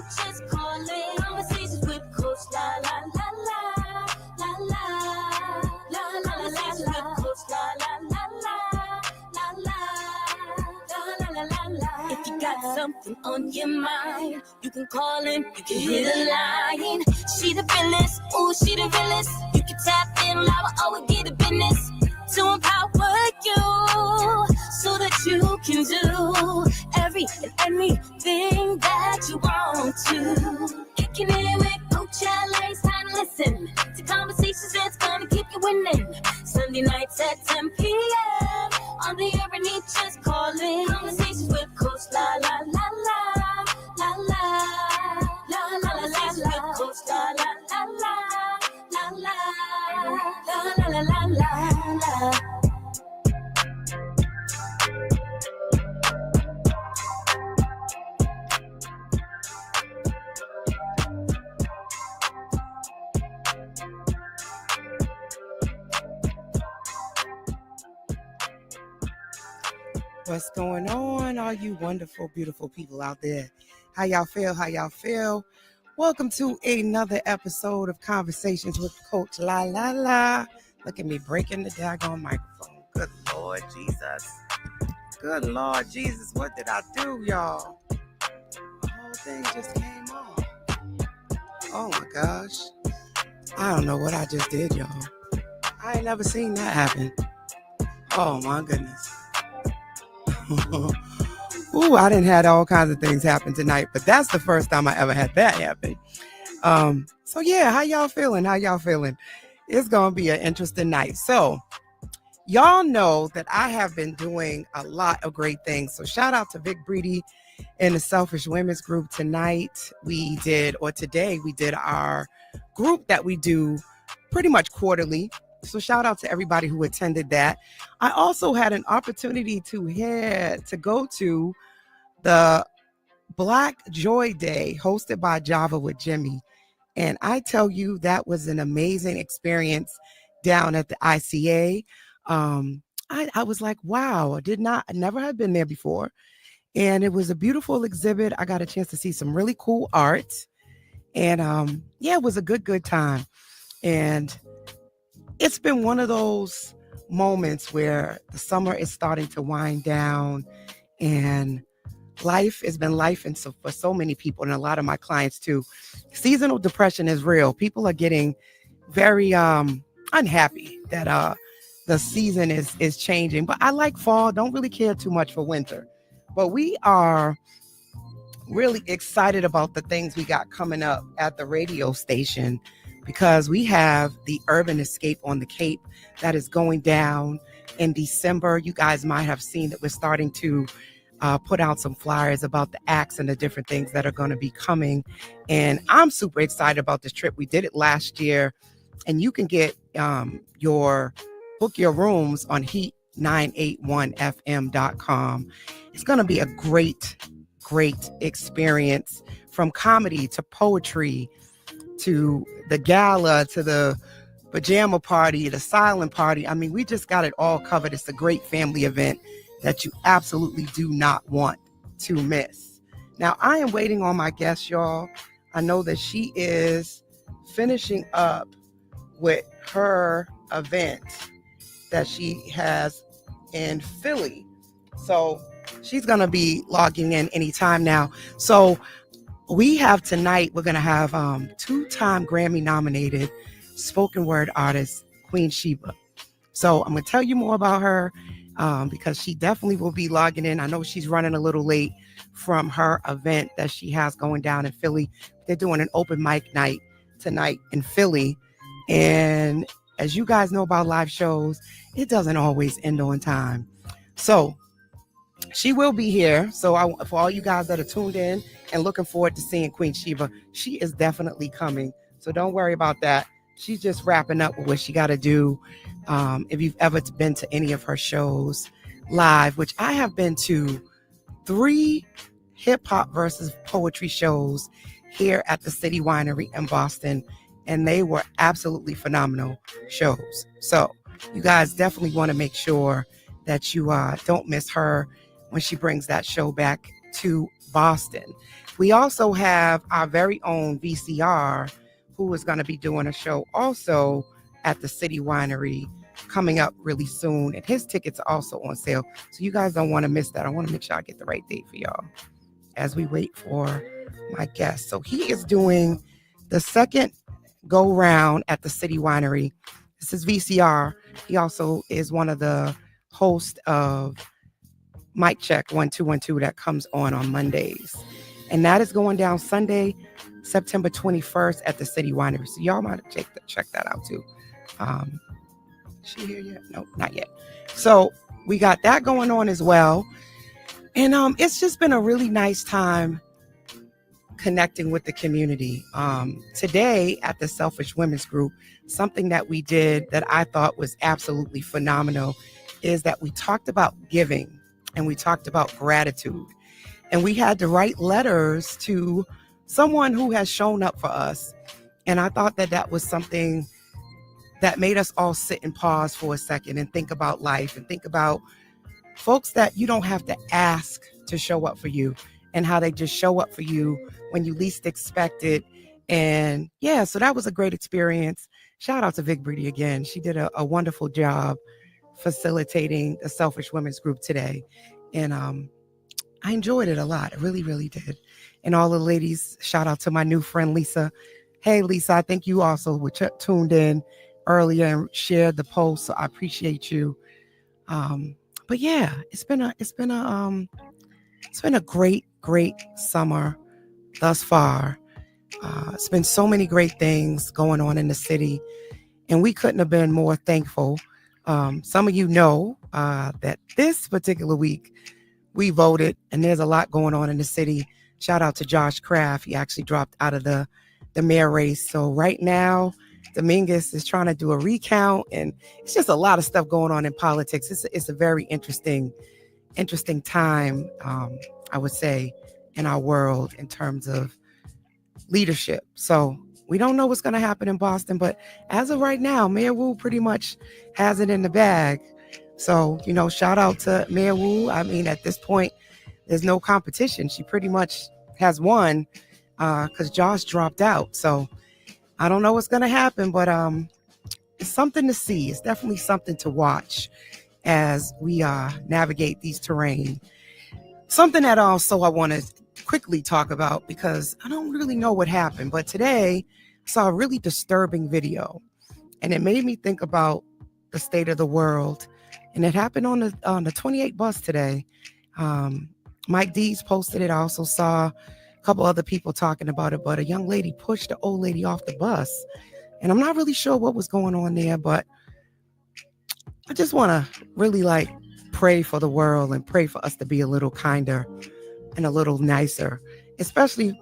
just call it Conversations with Coach La La La La La La La La. Conversations with Coach La La La La La La La La. If you got something on your mind, you can call in, you can hit a line. She the realest, ooh, she the realest. You can tap in live, always get a business to empower you so that you can do every and anything that you want to. Kicking it with Coach LA, it's time to listen to conversations that's gonna keep you winning. Sunday nights at 10 p.m. on the air and he just calling. Conversations with Coach La La La La La La La La La La. Coach La La La La La La La La La La. What's going on, all you wonderful, beautiful people out there? How y'all feel? How y'all feel? Welcome to another episode of Conversations with Coach La La La. Look at me breaking the daggone microphone. Good Lord Jesus. Good Lord Jesus. What did I do, y'all? The whole thing just came off. Oh my gosh. I don't know what I just did, y'all. I ain't never seen that happen. Oh my goodness. Ooh, I didn't have all kinds of things happen tonight, but that's the first time I ever had that happen. So yeah, how y'all feeling? How y'all feeling? It's gonna be an interesting night. So y'all know that I have been doing a lot of great things. So shout out to Vic Breedy and the Selfish Women's Group. Today we did our group that we do pretty much quarterly. So shout out to everybody who attended that. I also had an opportunity to go to the Black Joy Day hosted by Java with Jimmy. And I tell you, that was an amazing experience down at the ICA. I was like, wow, I never had been there before. And it was a beautiful exhibit. I got a chance to see some really cool art. And it was a good time. And it's been one of those moments where the summer is starting to wind down and life has been life. And so for so many people and a lot of my clients too, seasonal depression is real. People are getting very unhappy that the season is changing. But I like fall, don't really care too much for winter. But we are really excited about the things we got coming up at the radio station, because we have the Urban Escape on the Cape that is going down in December. You guys might have seen that we're starting to put out some flyers about the acts and the different things that are going to be coming. And I'm super excited about this trip. We did it last year, and you can get book your rooms on heat981fm.com. It's going to be a great experience, from comedy to poetry to the gala, to the pajama party, the silent party. I mean, we just got it all covered. It's a great family event that you absolutely do not want to miss. Now, I am waiting on my guest, y'all. I know that she is finishing up with her event that she has in Philly. So she's going to be logging in anytime now. So we have tonight, we're going to have two-time Grammy-nominated spoken word artist, Queen Sheba. So I'm going to tell you more about her because she definitely will be logging in. I know she's running a little late from her event that she has going down in Philly. They're doing an open mic night tonight in Philly. And as you guys know about live shows, it doesn't always end on time. So she will be here. So for all you guys that are tuned in and looking forward to seeing Queen Sheba, she is definitely coming. So don't worry about that. She's just wrapping up with what she got to do. If you've ever been to any of her shows live, which I have been to 3 hip hop versus poetry shows here at the City Winery in Boston, and they were absolutely phenomenal shows. So you guys definitely want to make sure that you don't miss her when she brings that show back to Boston. We also have our very own VCR, who is going to be doing a show also at the City Winery coming up really soon. And his tickets are also on sale. So you guys don't want to miss that. I want to make sure I get the right date for y'all as we wait for my guest. So he is doing the second go round at the City Winery. This is VCR. He also is one of the hosts of Mic Check 1212 that comes on Mondays. And that is going down Sunday, September 21st at the City Winery. So y'all might check that out too. Is she here yet? No, not yet. So we got that going on as well. And it's just been a really nice time connecting with the community. Today at the Selfish Women's Group, something that we did that I thought was absolutely phenomenal is that we talked about giving and we talked about gratitude. And we had to write letters to someone who has shown up for us. And I thought that that was something that made us all sit and pause for a second and think about life and think about folks that you don't have to ask to show up for you and how they just show up for you when you least expect it. And yeah, so that was a great experience. Shout out to Vic Breedy again. She did a wonderful job facilitating the Selfish Women's Group today. And I enjoyed it a lot. I really, really did. And all the ladies, shout out to my new friend, Lisa. Hey, Lisa, I think you also were tuned in earlier and shared the post. So I appreciate you. But yeah, it's been a great summer thus far. It's been so many great things going on in the city, and we couldn't have been more thankful. Some of you know that this particular week we voted, and there's a lot going on in the city. Shout out to Josh Kraft. He actually dropped out of the mayor race. So right now, Dominguez is trying to do a recount, and it's just a lot of stuff going on in politics. It's a very interesting time, I would say, in our world in terms of leadership. So we don't know what's going to happen in Boston, but as of right now, Mayor Wu pretty much has it in the bag. So, shout out to Mayor Wu. I mean, at this point, there's no competition. She pretty much has won because Josh dropped out. So I don't know what's going to happen, but it's something to see. It's definitely something to watch as we navigate these terrain. Something that also I want to quickly talk about because I don't really know what happened, but today I saw a really disturbing video and it made me think about the state of the world. And it happened on the 28 bus today. Mike Dees posted it. I also saw a couple other people talking about it, but a young lady pushed the old lady off the bus. And I'm not really sure what was going on there, but I just want to really pray for the world and pray for us to be a little kinder and a little nicer, especially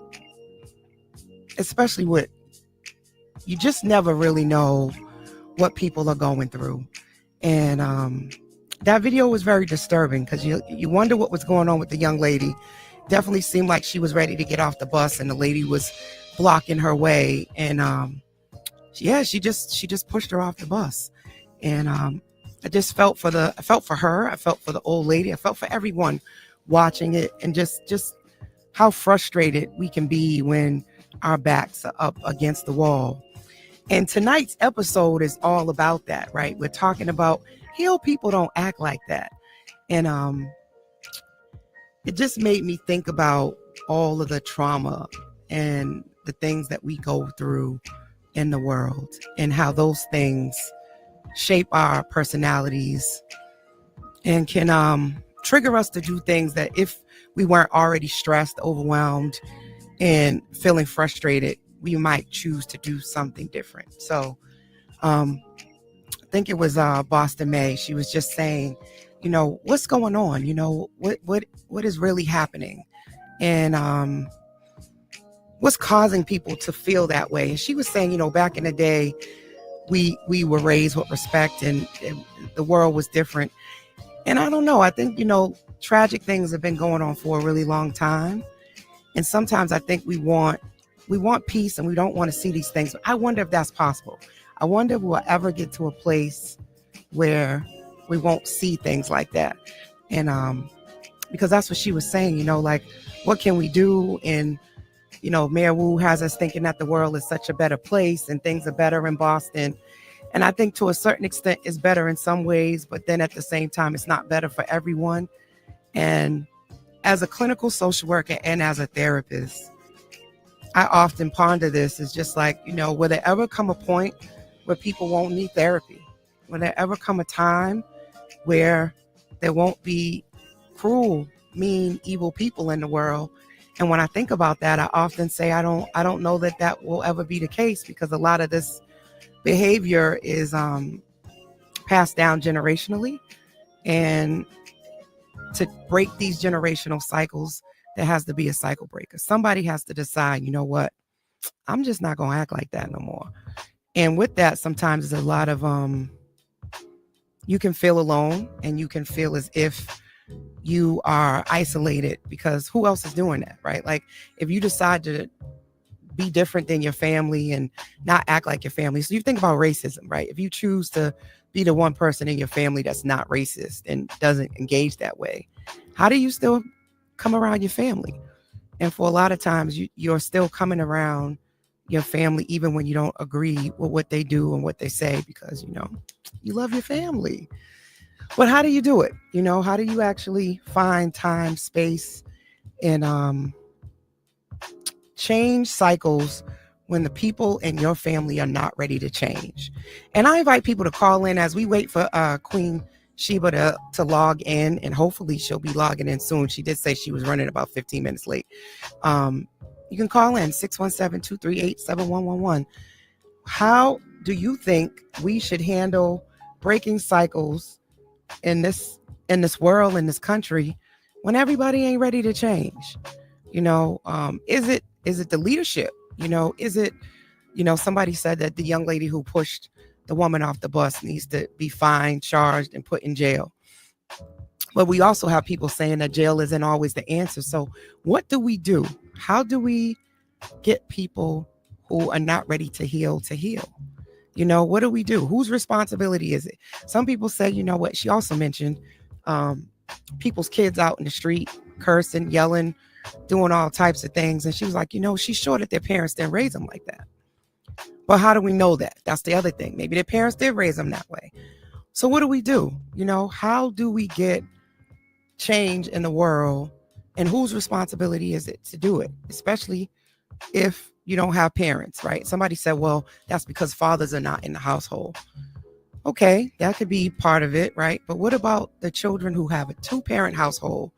with, you just never really know what people are going through. And that video was very disturbing because you wonder what was going on with the young lady. Definitely seemed like she was ready to get off the bus and the lady was blocking her way. And she just pushed her off the bus. And I just felt for her. I felt for the old lady. I felt for everyone watching it, and just how frustrated we can be when our backs are up against the wall. And tonight's episode is all about that, right? We're talking about heal people don't act like that. And it just made me think about all of the trauma and the things that we go through in the world and how those things shape our personalities and can trigger us to do things that if we weren't already stressed, overwhelmed, and feeling frustrated, we might choose to do something different. So I think it was Boston May. She was just saying, what's going on? What is really happening? And what's causing people to feel that way? And she was saying, back in the day, we were raised with respect and the world was different. And I don't know. I think, tragic things have been going on for a really long time. And sometimes I think we want peace and we don't want to see these things. I wonder if that's possible. I wonder if we'll ever get to a place where we won't see things like that. And because that's what she was saying, what can we do? And Mayor Wu has us thinking that the world is such a better place and things are better in Boston. And I think to a certain extent it's better in some ways, but then at the same time, it's not better for everyone. And as a clinical social worker and as a therapist, I often ponder this. It's just like, will there ever come a point where people won't need therapy? Will there ever come a time where there won't be cruel, mean, evil people in the world? And when I think about that, I often say I don't know that will ever be the case, because a lot of this behavior is passed down generationally. And to break these generational cycles, there has to be a cycle breaker. Somebody has to decide, you know what, I'm just not going to act like that no more. And with that, sometimes there's a lot of, you can feel alone and you can feel as if you are isolated, because who else is doing that, right? Like if you decide to be different than your family and not act like your family. So you think about racism, right? If you choose to be the one person in your family that's not racist and doesn't engage that way, how do you still come around your family? And for a lot of times you're still coming around your family even when you don't agree with what they do and what they say, because you love your family. But how do you do it? How do you actually find time, space, and change cycles when the people in your family are not ready to change? And I invite people to call in as we wait for Queen Sheba to log in, and hopefully she'll be logging in soon. She did say she was running about 15 minutes late. You can call in 617-238-7111. How do you think we should handle breaking cycles in this world, in this country, when everybody ain't ready to change? Is it the leadership? Is it, somebody said that the young lady who pushed the woman off the bus needs to be fined, charged, and put in jail. But we also have people saying that jail isn't always the answer. So what do we do? How do we get people who are not ready to heal to heal? What do we do? Whose responsibility is it? Some people say, what she also mentioned, people's kids out in the street, cursing, yelling, doing all types of things. And she was like, she's sure that their parents didn't raise them like that. But how do we know that? That's the other thing. Maybe their parents did raise them that way. So what do we do? How do we get change in the world, and whose responsibility is it to do it? Especially if you don't have parents, right? Somebody said, well, that's because fathers are not in the household. Okay, that could be part of it, right? But what about the children who have a 2-parent household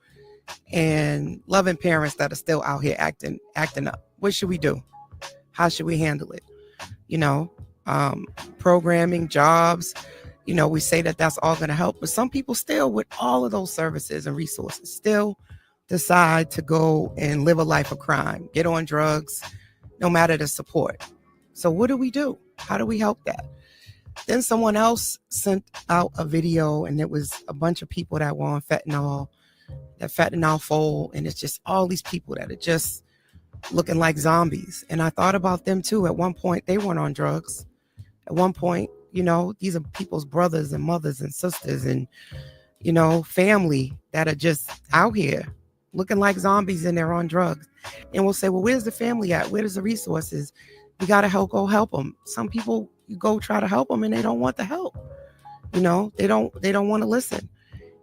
and loving parents that are still out here acting up? What should we do? How should we handle it? Programming, jobs, we say that that's all going to help, but some people still, with all of those services and resources, still decide to go and live a life of crime, get on drugs, no matter the support. So what do we do? How do we help that? Then someone else sent out a video, and it was a bunch of people that were on fentanyl, that fentanyl fold, and it's just all these people that are just looking like zombies. And I thought about them too. At one point, they weren't on drugs. At one point, these are people's brothers and mothers and sisters and, family that are just out here looking like zombies, and they're on drugs. And we'll say, well, where's the family at? Where's the resources? You got to go help them. Some people, you go try to help them and they don't want the help. They don't want to listen.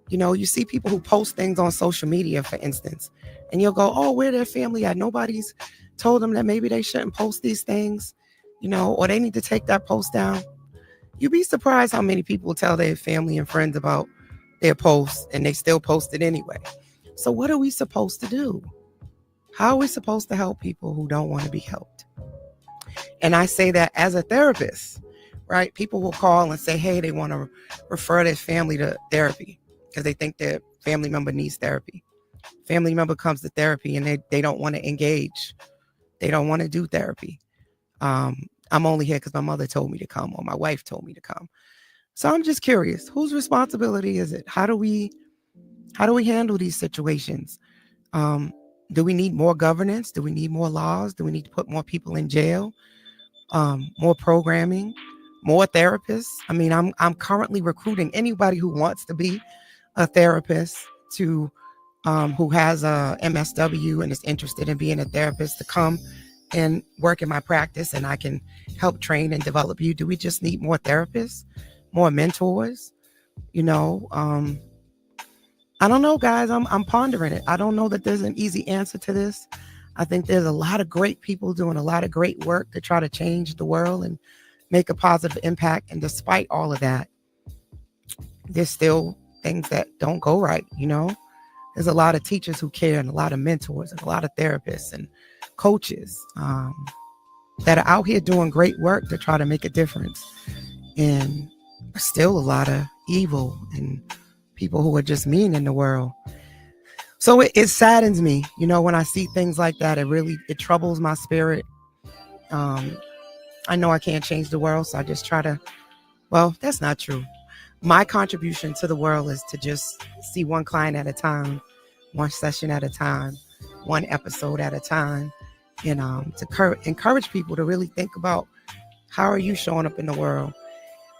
You see people who post things on social media, for instance, and you'll go, oh, where their family at? Nobody's told them that maybe they shouldn't post these things, or they need to take that post down. You'd be surprised how many people tell their family and friends about their posts, and they still post it anyway. So what are we supposed to do? How are we supposed to help people who don't want to be helped? And I say that as a therapist, right? People will call and say, hey, they want to refer their family to therapy because they think their family member needs therapy. Family member comes to therapy and they don't want to engage. They don't want to do therapy. I'm only here because my mother told me to come, or my wife told me to come. So I'm just curious, whose responsibility is it? How do we handle these situations? Do we need more governance? Do we need more laws? Do we need to put more people in jail? More programming, more therapists? I mean, I'm currently recruiting anybody who wants to be a therapist to who has a MSW and is interested in being a therapist to come and work in my practice, and I can help train and develop you. Do we just need more therapists, more mentors? You know, I don't know, guys. I'm pondering it. I don't know that there's an easy answer to this. I think there's a lot of great people doing a lot of great work to try to change the world and make a positive impact. And despite all of that, there's still things that don't go right. You know, there's a lot of teachers who care, and a lot of mentors, and a lot of therapists and coaches that are out here doing great work to try to make a difference. And still a lot of evil and people who are just mean in the world. So it saddens me, you know, when I see things like that. It troubles my spirit. I know I can't change the world, so I just try to, well, that's not true. My contribution to the world is to just see one client at a time, one session at a time, one episode at a time, and to encourage people to really think about, how are you showing up in the world?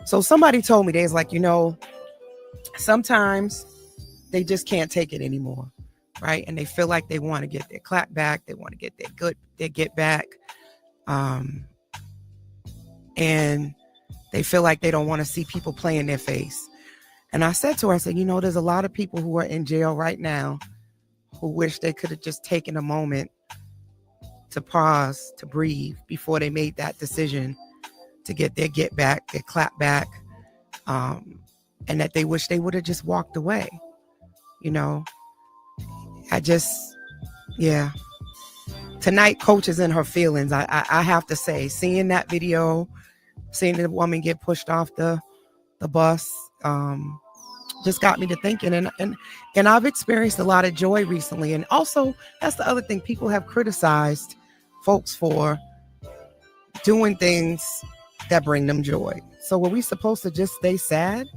So somebody told me, they was like, you know, sometimes they just can't take it anymore, right? And they feel like they want to get their clap back, they want to get their get back, and they feel like they don't want to see people play in their face. And I said to her, I said, you know, there's a lot of people who are in jail right now who wish they could have just taken a moment to pause, to breathe before they made that decision to get their get back, their clap back, and that they wish they would have just walked away. You know, yeah. Tonight, Coach is in her feelings. I have to say, seeing that video, seeing the woman get pushed off the bus, just got me to thinking. And I've experienced a lot of joy recently. And also, that's the other thing, people have criticized folks for doing things that bring them joy. So were we supposed to just stay sad?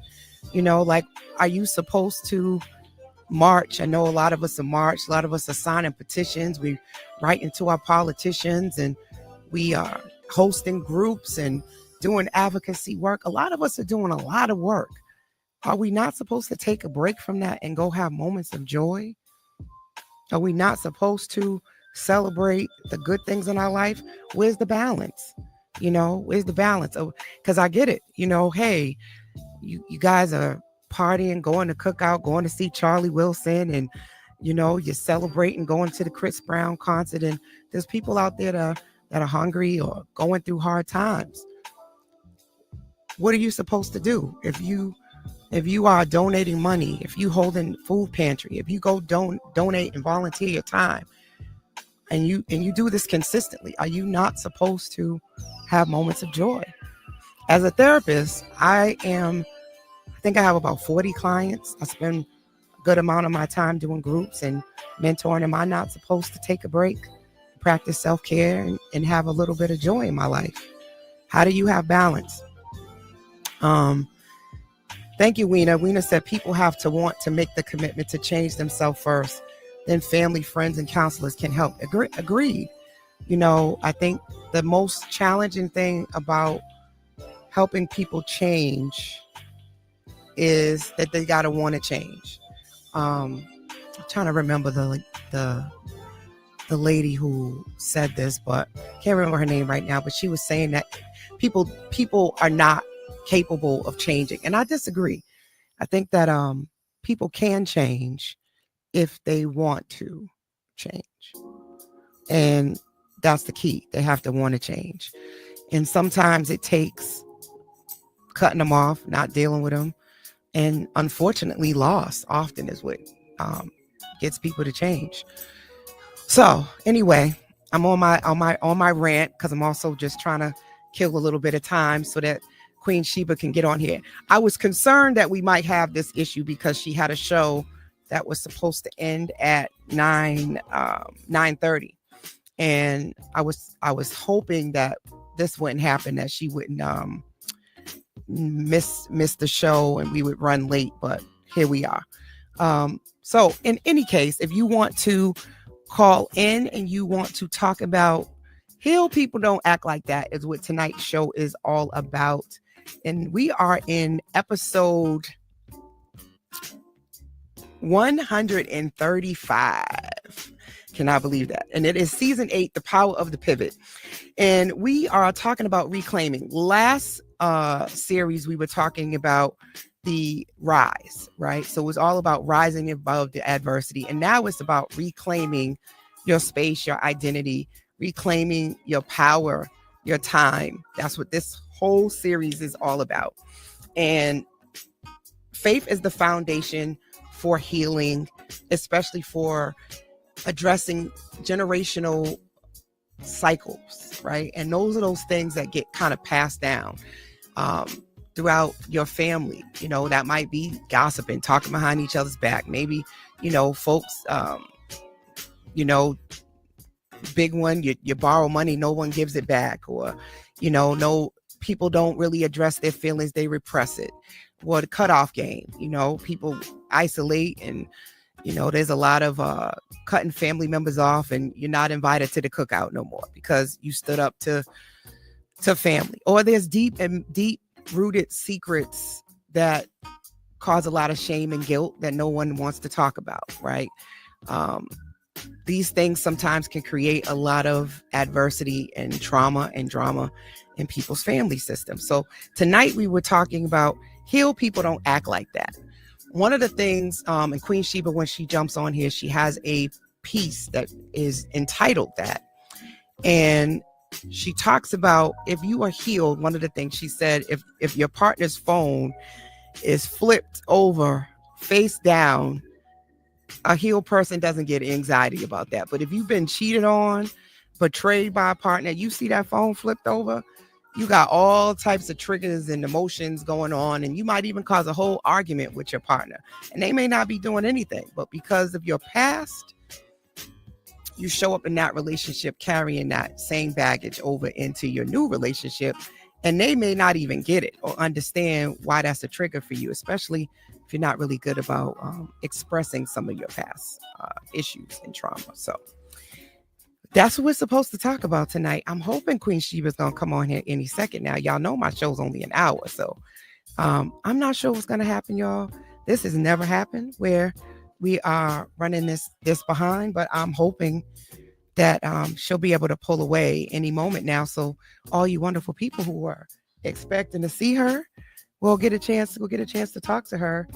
You know, like, are you supposed to march? I know a lot of us are march. A lot of us are signing petitions. We writing to our politicians, and we are hosting groups and doing advocacy work. A lot of us are doing a lot of work. Are we not supposed to take a break from that and go have moments of joy? Are we not supposed to celebrate the good things in our life? Where's the balance? You know, where's the balance? Because I get it. You know, hey, you guys are partying, going to cookout, going to see Charlie Wilson, and, you know, you're celebrating going to the Chris Brown concert. And there's people out there that are hungry or going through hard times. What are you supposed to do? If you are donating money, if you holding food pantry, if you go donate and volunteer your time, and you do this consistently, are you not supposed to have moments of joy? As a therapist, I think I have about 40 clients. I spend a good amount of my time doing groups and mentoring. Am I not supposed to take a break, practice self-care, and have a little bit of joy in my life? How do you have balance? Thank you, Weena. Weena said people have to want to make the commitment to change themselves first. Then family, friends, and counselors can help. Agreed. You know, I think the most challenging thing about helping people change is that they got to want to change. I'm trying to remember the lady who said this, but can't remember her name right now. But she was saying that people are not capable of changing, and I disagree. I think that people can change if they want to change, and that's the key. They have to want to change, and sometimes it takes cutting them off, not dealing with them, and unfortunately, loss often is what gets people to change. So anyway, I'm on my rant because I'm also just trying to kill a little bit of time so that Queen Sheba can get on here. I was concerned that we might have this issue because she had a show that was supposed to end at 9:30, and I was hoping that this wouldn't happen, that she wouldn't miss the show and we would run late, but here we are. So in any case, if you want to call in and you want to talk about Heal People Don't Act Like That, is what tonight's show is all about. And we are in episode 135. Cannot believe that. And it is season 8, The Power of the Pivot. And we are talking about reclaiming. Last series, we were talking about the rise, right? So it was all about rising above the adversity. And now it's about reclaiming your space, your identity, reclaiming your power, your time. That's what this whole series is all about. And faith is the foundation for healing, especially for addressing generational cycles, right? And those are those things that get kind of passed down throughout your family. You know, that might be gossiping, talking behind each other's back. Maybe, you know, folks, you know, big one, you borrow money, no one gives it back, or, you know, no, people don't really address their feelings, they repress it. Or the cutoff game, you know, people isolate, and, you know, there's a lot of cutting family members off, and you're not invited to the cookout no more because you stood up to family. Or there's deep rooted secrets that cause a lot of shame and guilt that no one wants to talk about, right? These things sometimes can create a lot of adversity and trauma and drama in people's family systems. So tonight we were talking about heal people, don't act like that. One of the things, and Queen Sheba, when she jumps on here, she has a piece that is entitled that. And she talks about, if you are healed, one of the things she said, if your partner's phone is flipped over face down, a healed person doesn't get anxiety about that. But if you've been cheated on, betrayed by a partner, you see that phone flipped over, you got all types of triggers and emotions going on, and you might even cause a whole argument with your partner. And they may not be doing anything, but because of your past, you show up in that relationship carrying that same baggage over into your new relationship, and they may not even get it or understand why that's a trigger for you, especially if you're not really good about expressing some of your past issues and trauma. So that's what we're supposed to talk about tonight. I'm hoping Queen Sheba is going to come on here any second now. Y'all know my show's only an hour, so I'm not sure what's going to happen, y'all. This has never happened where we are running this behind, but I'm hoping that she'll be able to pull away any moment now. So all you wonderful people who are expecting to see her will get a chance to talk to her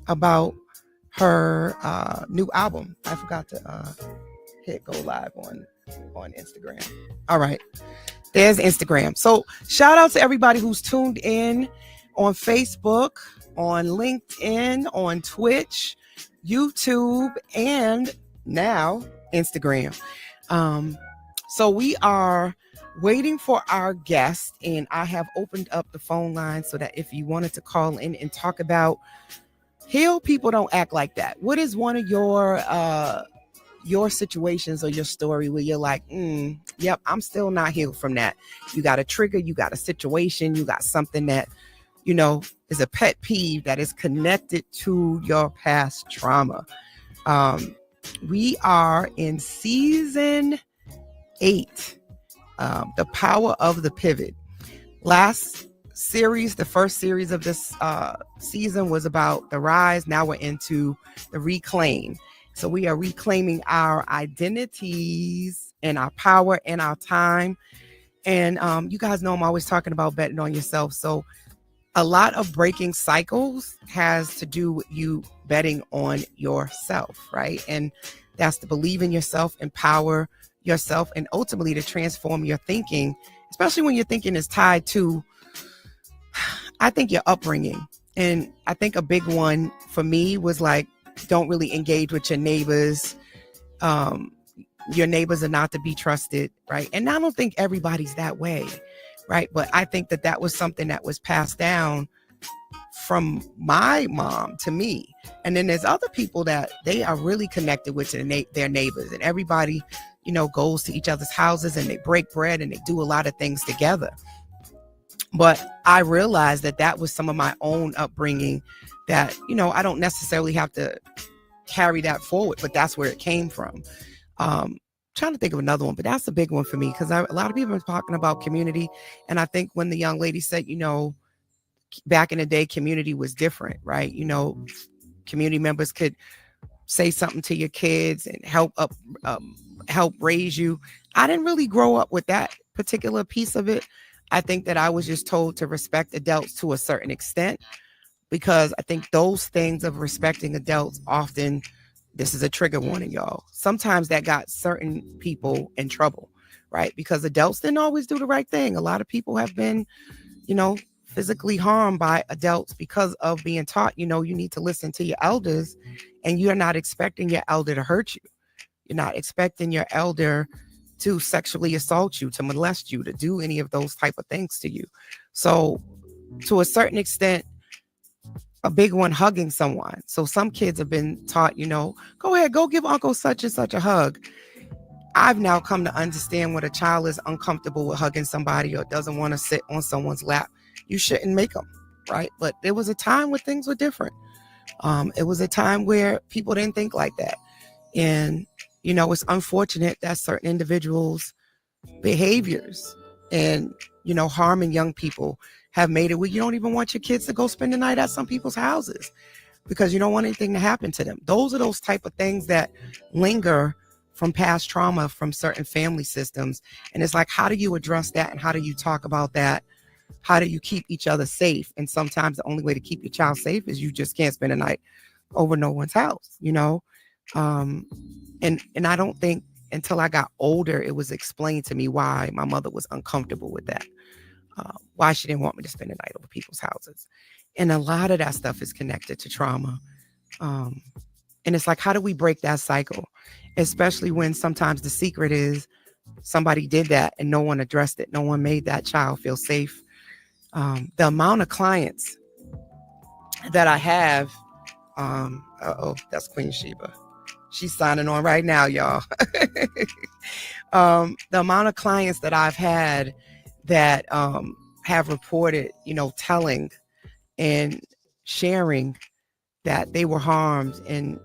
about her new album. I forgot to hit go live on Instagram. All right, there's Instagram. So shout out to everybody who's tuned in on Facebook, on LinkedIn, on Twitch, YouTube, and now Instagram. So we are waiting for our guest, and I have opened up the phone line so that if you wanted to call in and talk about heal people, don't act like that. What is one of your situations or your story where you're like, yep, I'm still not healed from that? You got a trigger, you got a situation, you got something that, you know, is a pet peeve that is connected to your past trauma. We are in season 8, The Power of the Pivot. Last series, the first series of this season was about the rise. Now we're into the reclaim. So we are reclaiming our identities and our power and our time. And you guys know I'm always talking about betting on yourself. So a lot of breaking cycles has to do with you betting on yourself, right? And that's to believe in yourself, empower yourself, and ultimately to transform your thinking, especially when your thinking is tied to, I think, your upbringing. And I think a big one for me was like, don't really engage with your neighbors. Your neighbors are not to be trusted, right? And I don't think everybody's that way, right? But I think that was something that was passed down from my mom to me. And then there's other people that they are really connected with their neighbors, and everybody, you know, goes to each other's houses and they break bread and they do a lot of things together. But I realized that was some of my own upbringing that, you know, I don't necessarily have to carry that forward, but that's where it came from. Trying to think of another one, but that's a big one for me because a lot of people are talking about community. And I think when the young lady said, you know, back in the day, community was different, right? You know, community members could say something to your kids and help raise you. I didn't really grow up with that particular piece of it. I think that I was just told to respect adults to a certain extent, because I think those things of respecting adults often, this is a trigger warning, y'all. Sometimes that got certain people in trouble, right? Because adults didn't always do the right thing. A lot of people have been, physically harmed by adults because of being taught, you need to listen to your elders, and you're not expecting your elder to hurt you. You're not expecting your elder to sexually assault you, to molest you, to do any of those type of things to you. So to a certain extent, a big one, hugging someone. So some kids have been taught, go ahead, go give Uncle such and such a hug. I've now come to understand when a child is uncomfortable with hugging somebody or doesn't want to sit on someone's lap, you shouldn't make them, right? But there was a time where things were different. It was a time where people didn't think like that. And, it's unfortunate that certain individuals' behaviors and, harming young people have made it where you don't even want your kids to go spend the night at some people's houses because you don't want anything to happen to them. Those are those type of things that linger from past trauma from certain family systems. And it's like, how do you address that? And how do you talk about that? How do you keep each other safe? And sometimes the only way to keep your child safe is you just can't spend a night over no one's house, And I don't think until I got older, it was explained to me why my mother was uncomfortable with that, why she didn't want me to spend the night over people's houses. And a lot of that stuff is connected to trauma. And it's like, how do we break that cycle? Especially when sometimes the secret is somebody did that and no one addressed it. No one made that child feel safe. The amount of clients that I have, that's Queen Sheba. She's signing on right now, y'all. The amount of clients that I've had that have reported, telling and sharing that they were harmed and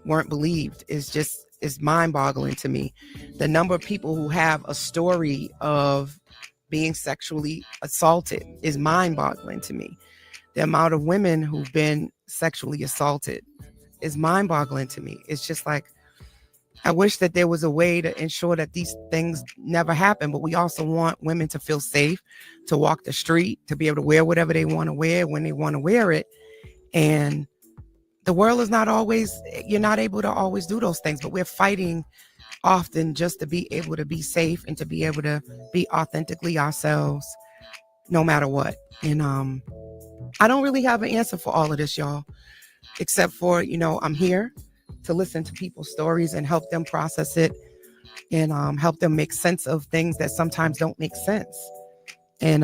weren't believed is mind-boggling to me. The number of people who have a story of being sexually assaulted is mind-boggling to me. The amount of women who've been sexually assaulted is mind-boggling to me. It's just like, I wish that there was a way to ensure that these things never happen, but we also want women to feel safe, to walk the street, to be able to wear whatever they want to wear when they want to wear it. And the world is not always, you're not able to always do those things, but we're fighting often just to be able to be safe and to be able to be authentically ourselves no matter what. And I don't really have an answer for all of this, y'all, except for, I'm here to listen to people's stories and help them process it and help them make sense of things that sometimes don't make sense. And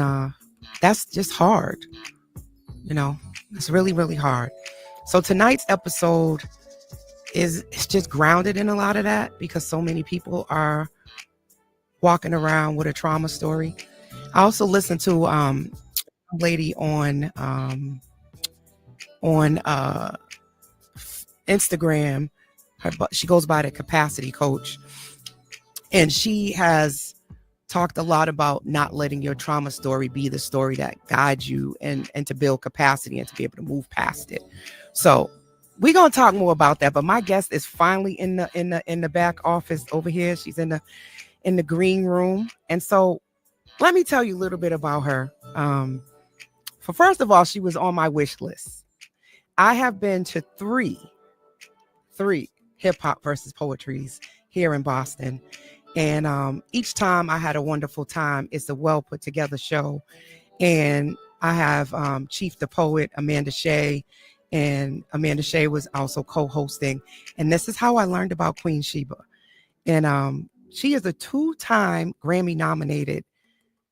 that's just hard. It's really, really hard. So tonight's episode is just grounded in a lot of that because so many people are walking around with a trauma story. I also listened to a lady on Instagram. She goes by the capacity coach, and she has talked a lot about not letting your trauma story be the story that guides you and to build capacity and to be able to move past it. So we're gonna talk more about that. But my guest is finally in the back office over here. She's in the green room, and so let me tell you a little bit about her. First of all, she was on my wish list. I have been to three hip hop versus poetries here in Boston. And each time I had a wonderful time. It's a well put together show. And I have Chief the Poet, Amanda Shea, and Amanda Shea was also co-hosting. And this is how I learned about Queen Sheba. And she is a 2-time Grammy-nominated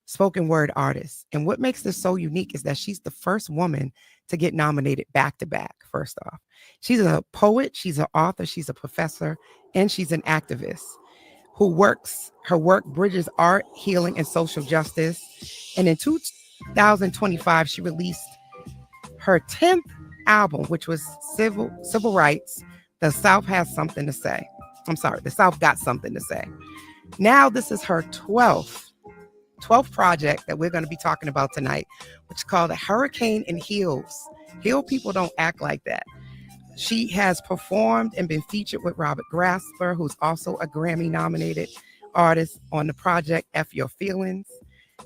spoken word artist. And what makes this so unique is that she's the first woman to get nominated back to back. First off, she's a poet, she's an author, she's a professor, and she's an activist her work bridges art, healing, and social justice. And in 2025, she released her 10th album, which was Civil Rights. The South Has Something to Say. I'm sorry, The South Got Something to Say. Now this is her 12th project that we're going to be talking about tonight, which is called A Hurricane in Heels. Heal people don't act like that. She has performed and been featured with Robert Grasper, who's also a Grammy-nominated artist on the project F Your Feelings.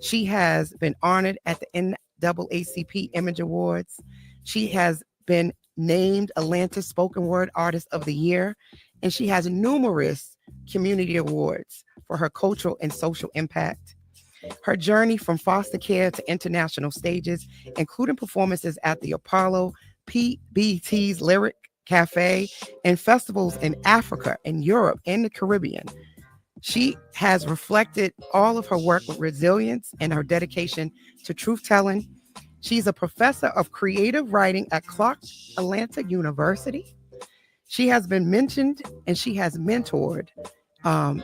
She has been honored at the NAACP Image Awards. She has been named Atlanta Spoken Word Artist of the Year, and she has numerous community awards for her cultural and social impact. Her journey from foster care to international stages, including performances at the Apollo, PBT's Lyric Cafe, and festivals in Africa and Europe and the Caribbean. She has reflected all of her work with resilience and her dedication to truth telling. She's a professor of creative writing at Clark Atlanta University. She has been mentioned and she has mentored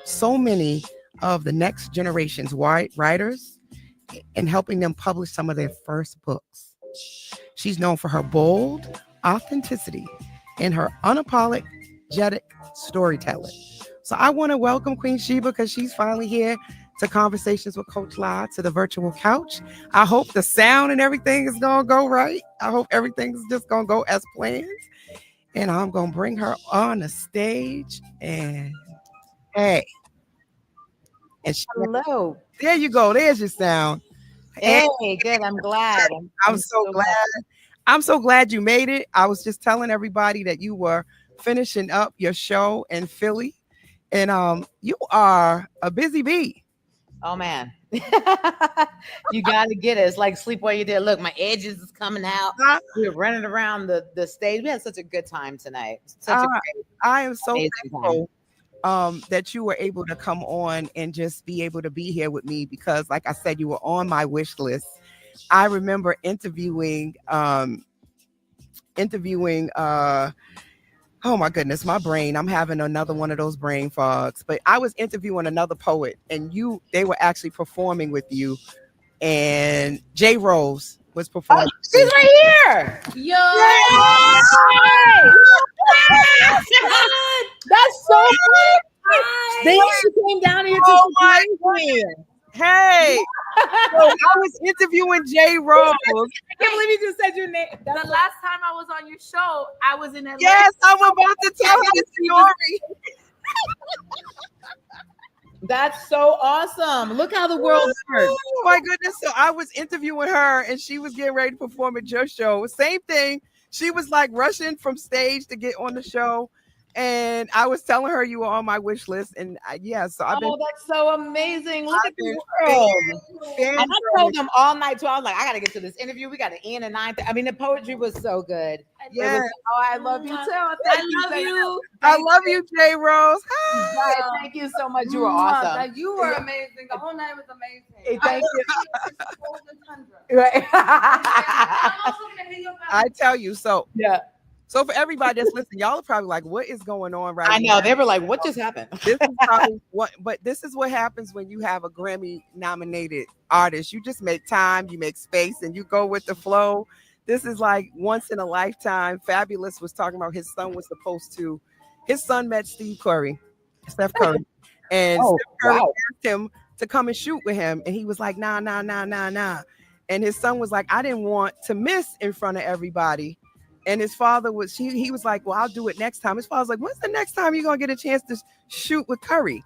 so many of the next generation's writers and helping them publish some of their first books. She's known for her bold authenticity and her unapologetic storytelling. So I want to welcome Queen Sheba because she's finally here to Conversations with Coach La to the virtual couch. I hope the sound and everything is going to go right. I hope everything's just going to go as planned. And I'm going to bring her on the stage. And hey. And hello. There you go. There's your sound. Hey, good. I'm glad. I'm so glad. I'm so glad you made it. I was just telling everybody that you were finishing up your show in Philly. And you are a busy bee. Oh man. You gotta get it. It's like sleep while you did. Look, my edges is coming out. We're running around the stage. We had such a good time tonight. I am so thankful that you were able to come on and just be able to be here with me because, like I said, you were on my wish list. I remember interviewing oh my goodness, my brain. I'm having another one of those brain fogs. But I was interviewing another poet and they were actually performing with you. And J Rose was performing. Oh, she's right here. Yo. That's so good. Then she came down here to me. Hey. So I was interviewing J Rose. I can't believe you just said your name. The last time I was on your show, I was in Atlanta. Yes, I'm about to tell you the story. That's so awesome. Look how the world works. Oh my goodness. So I was interviewing her and she was getting ready to perform at your show. Same thing. She was like rushing from stage to get on the show. And I was telling her you were on my wish list. And so I've been. Oh, that's so amazing. Look at the world. And I told them all night too. I was like, I got to get to this interview. We got to end at 9. I mean, the poetry was so good. Yeah. I love you too. I love you, J Rose. Hi. Thank you so much. You were awesome. You were amazing. The whole night was amazing. Hey, thank you. Right. I tell you so. Yeah. So for everybody that's listening, y'all are probably like, what is going on right now? I know. They were like, what just happened? This is probably but this is what happens when you have a Grammy-nominated artist. You just make time, you make space, and you go with the flow. This is like once in a lifetime. Fabulous was talking about his son met Steph Curry. And Steph Curry asked him to come and shoot with him. And he was like, nah. And his son was like, I didn't want to miss in front of everybody. And his father he was like, well, I'll do it next time. His father's like, when's the next time you're going to get a chance to shoot with Curry?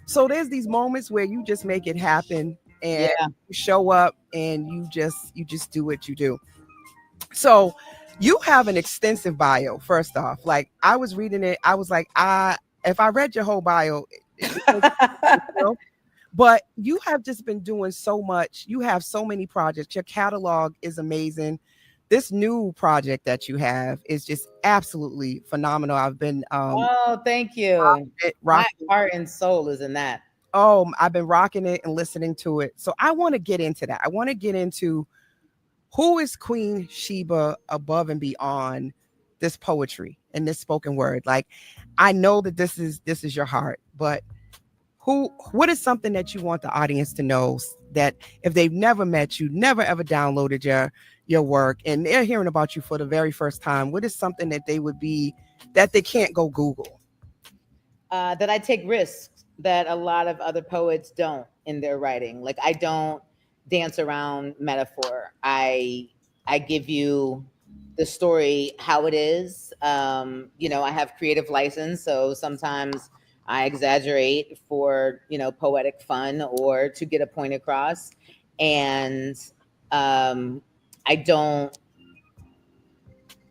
So there's these moments where you just make it happen and you show up and you just do what you do. So you have an extensive bio, first off. Like I was reading it. I was like, if I read your whole bio, but you have just been doing so much. You have so many projects. Your catalog is amazing. This new project that you have is just absolutely phenomenal. I've been thank you. My heart and soul is in that. Oh, I've been rocking it and listening to it. So I want to get into that. I want to get into who is Queen Sheba above and beyond this poetry and this spoken word. Like I know that this is your heart, but what is something that you want the audience to know that if they've never met you, never ever downloaded your work, and they're hearing about you for the very first time, what is something that they can't go Google? That I take risks that a lot of other poets don't in their writing. Like I don't dance around metaphor. I give you the story how it is. I have creative license, so sometimes I exaggerate for, poetic fun or to get a point across. And um, I don't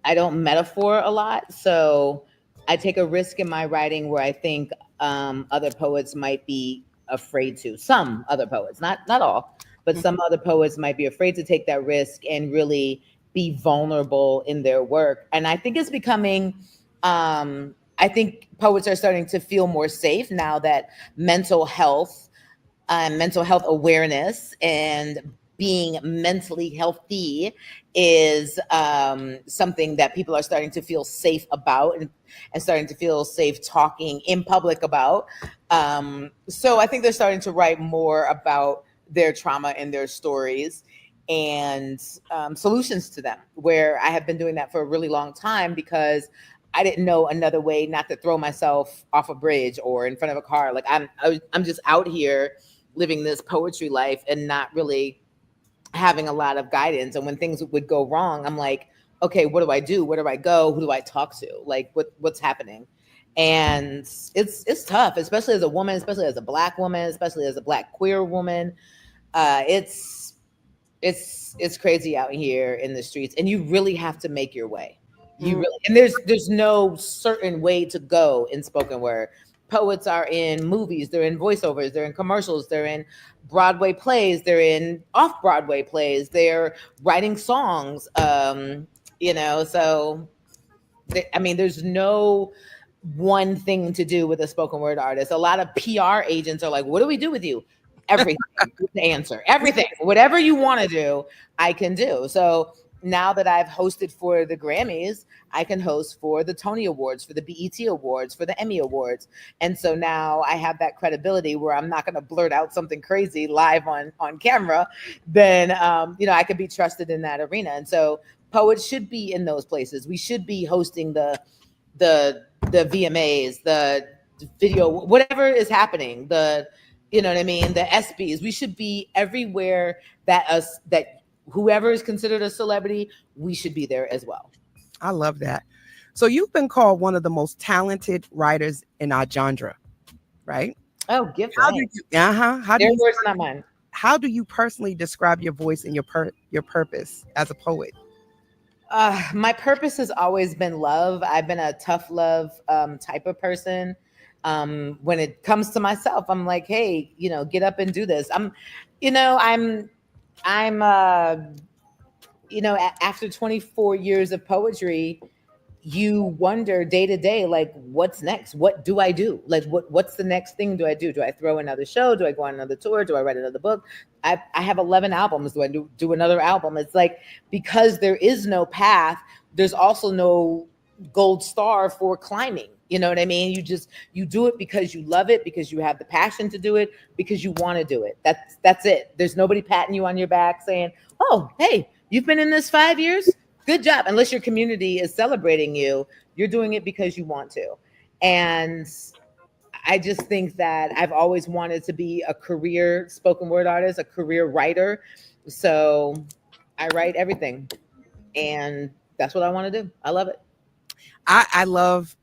I don't metaphor a lot, so I take a risk in my writing where I think other poets might be afraid to. Some other poets, not all, but some other poets might be afraid to take that risk and really be vulnerable in their work. And I think it's becoming. I think poets are starting to feel more safe now that mental health awareness and being mentally healthy is something that people are starting to feel safe about, and starting to feel safe talking in public about. So I think they're starting to write more about their trauma and their stories, and solutions to them, where I have been doing that for a really long time because I didn't know another way not to throw myself off a bridge or in front of a car. Like I'm just out here living this poetry life and not really having a lot of guidance. And when things would go wrong, I'm like, okay, what do I do? Where do I go? Who do I talk to? Like what's happening? And it's tough, especially as a woman, especially as a Black woman, especially as a Black queer woman. It's crazy out here in the streets, and you really have to make your way. You really, and there's no certain way to go in spoken word. Poets are in movies, they're in voiceovers, they're in commercials, they're in Broadway plays, they're in off Broadway plays, they're writing songs. So I mean, there's no one thing to do with a spoken word artist. A lot of PR agents are like, what do we do with you? Everything is the answer. Everything. Whatever you want to do, I can do. So now that I've hosted for the Grammys, I can host for the Tony Awards, for the BET Awards, for the Emmy Awards. And so now I have that credibility where I'm not going to blurt out something crazy live on camera. Then, I can be trusted in that arena. And so poets should be in those places. We should be hosting the VMAs, the video, whatever is happening, you know what I mean, the ESPYs. We should be everywhere that whoever is considered a celebrity, we should be there as well. I love that. So you've been called one of the most talented writers in our genre, right? Oh, give thanks. Their words, not mine. How do you personally describe your voice and your purpose as a poet? My purpose has always been love. I've been a tough love type of person. When it comes to myself, I'm like, hey, get up and do this. After 24 years of poetry, you wonder day to day, like, what's next? What do I do? Like, what's the next thing do I do? Do I throw another show? Do I go on another tour? Do I write another book? I have 11 albums. Do I do another album? It's like, because there is no path, there's also no gold star for climbing. You know what I mean? You do it because you love it, because you have the passion to do it, because you want to do it. That's it. There's nobody patting you on your back saying, oh, hey, you've been in this 5 years? Good job. Unless your community is celebrating you, you're doing it because you want to. And I just think that I've always wanted to be a career spoken word artist, a career writer. So I write everything. And that's what I want to do. I love it. I love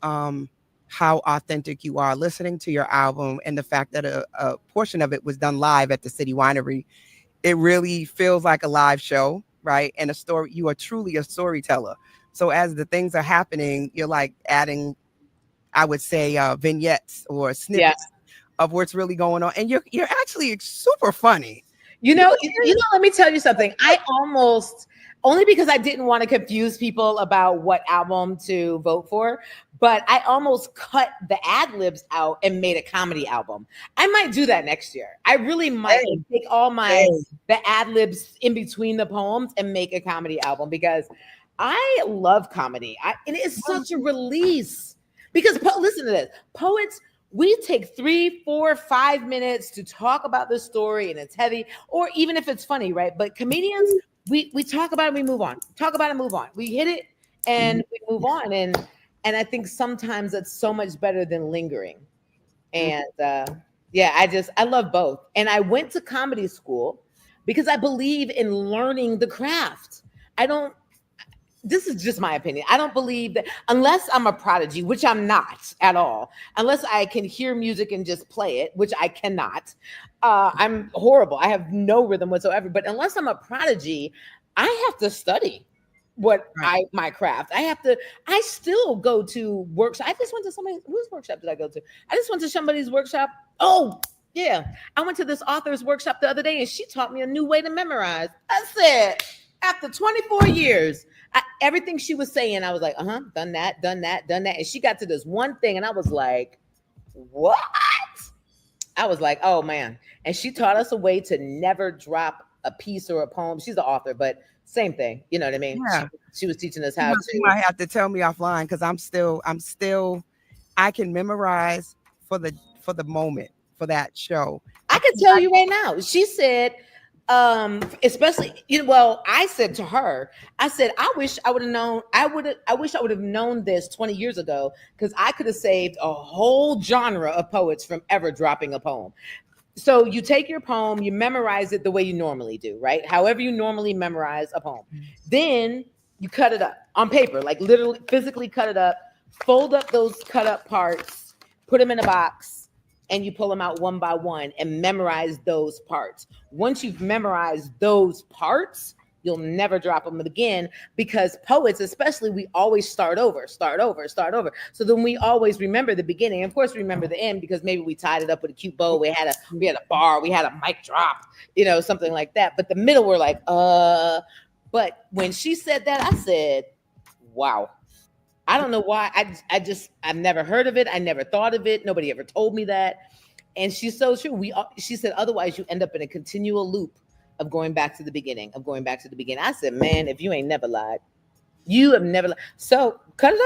how authentic you are. Listening to your album and the fact that a portion of it was done live at the City Winery, it really feels like a live show, right? And a story. You are truly a storyteller. So as the things are happening, you're like adding, I would say, vignettes or snippets of what's really going on, and you're actually super funny. Let me tell you something. I almost, only because I didn't want to confuse people about what album to vote for, but I almost cut the ad libs out and made a comedy album. I might do that next year. I really might take all the ad libs in between the poems and make a comedy album, because I love comedy. And it's such a release, because listen to this, poets, we take 3, 4, 5 minutes to talk about the story, and it's heavy, or even if it's funny, right? But comedians, we talk about it, we move on. Talk about it, move on. We hit it and we move on. And I think sometimes that's so much better than lingering. And I love both. And I went to comedy school because I believe in learning the craft. this is just my opinion. I don't believe that unless I'm a prodigy, which I'm not at all, unless I can hear music and just play it, which I cannot. I'm horrible. I have no rhythm whatsoever. But unless I'm a prodigy, I have to study Right. my craft. I still go to workshops. I just went to somebody, whose workshop did I go to? I just went to somebody's workshop. Oh, yeah. I went to this author's workshop the other day and she taught me a new way to memorize. I said, after 24 years, everything she was saying, I was like, done that, done that, done that. And she got to this one thing, and I was like, what? I was like, oh man. And she taught us a way to never drop a piece or a poem. She's the author, but same thing. You know what I mean? Yeah. She was teaching us You how might, you to. might have to tell me offline because I'm still I can memorize for the moment for that show. I can tell you right now. She said, especially, well, I said to her, I said, I wish I would have known, I wish I would have known this 20 years ago, because I could have saved a whole genre of poets from ever dropping a poem. So you take your poem, you memorize it the way you normally do, right? However you normally memorize a poem. Then you cut it up on paper, like literally physically cut it up, fold up those cut up parts, put them in a box, and you pull them out one by one and memorize those parts. Once you've memorized those parts, you'll never drop them again, because poets, especially, we always start over. So then we always remember the beginning. Of course, remember the end because maybe we tied it up with a cute bow. We had a bar, we had a mic drop, something like that. But the middle, we're like, But when she said that, I said, wow. I don't know why. I've never heard of it. I never thought of it. Nobody ever told me that. And she's so true. She said, otherwise you end up in a continual loop of going back to the beginning, I said, man, if you ain't never lied, you have never lied. So cut it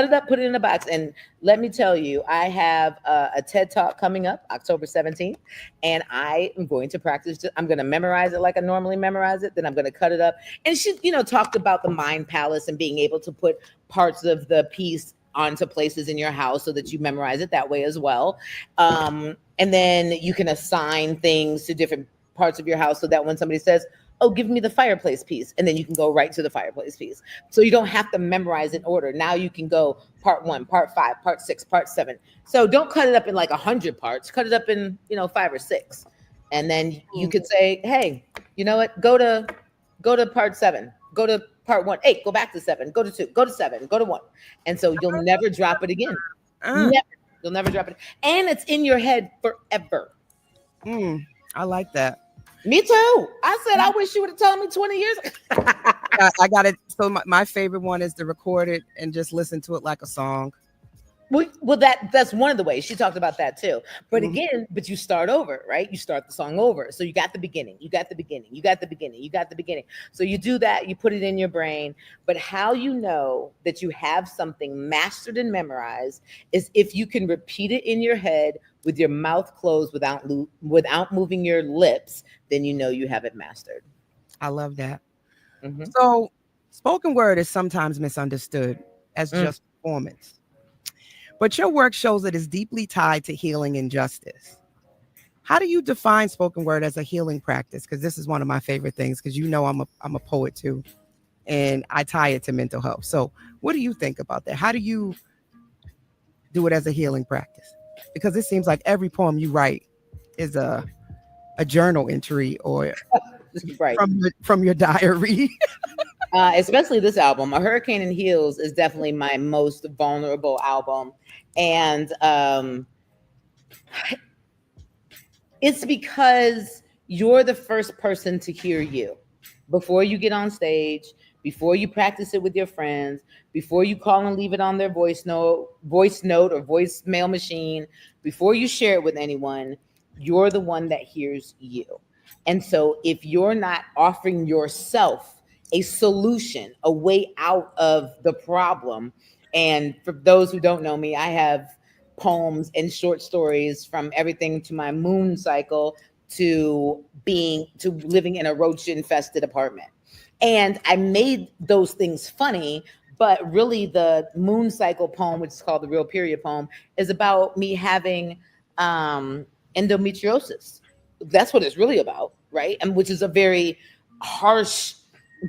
up, put it in a box. And let me tell you, I have a TED Talk coming up October 17th, and I am going to practice. I'm going to memorize it like I normally memorize it. Then I'm going to cut it up. And she, talked about the mind palace and being able to put parts of the piece onto places in your house so that you memorize it that way as well. And then you can assign things to different parts of your house so that when somebody says, oh, give me the fireplace piece, and then you can go right to the fireplace piece. So you don't have to memorize in order. Now you can go part 1, part 5, part 6, part 7. So don't cut it up in like 100 parts. Cut it up in 5 or 6, and then you could say, hey, you know what? Go to part 7. Go to part 1. 8. Go back to 7. Go to 2. Go to 7. Go to 1. And so you'll never drop it again. Never. You'll never drop it, and it's in your head forever. I like that. Me too. I said, I wish you would have told me 20 years ago. I got it. So my favorite one is to record it and just listen to it like a song. Well, that's one of the ways. She talked about that too. But again, you start over, right? You start the song over. So you got the beginning. So you do that, you put it in your brain. But how you know that you have something mastered and memorized is if you can repeat it in your head with your mouth closed without moving your lips, then you know you have it mastered. I love that. So spoken word is sometimes misunderstood as just performance. But your work shows it is deeply tied to healing and justice. How do you define spoken word as a healing practice? Because this is one of my favorite things, because I'm a poet too, and I tie it to mental health. So what do you think about that? How do you do it as a healing practice? Because it seems like every poem you write is a journal entry or right from your diary. Especially this album, A Hurricane in Heels, is definitely my most vulnerable album. And it's because you're the first person to hear you before you get on stage, before you practice it with your friends, before you call and leave it on their voice note or voicemail machine, before you share it with anyone. You're the one that hears you. And so if you're not offering yourself a solution, a way out of the problem. And for those who don't know me, I have poems and short stories from everything to my moon cycle to living in a roach infested apartment. And I made those things funny, but really the moon cycle poem, which is called the Real Period poem, is about me having endometriosis. That's what it's really about, right? And which is a very harsh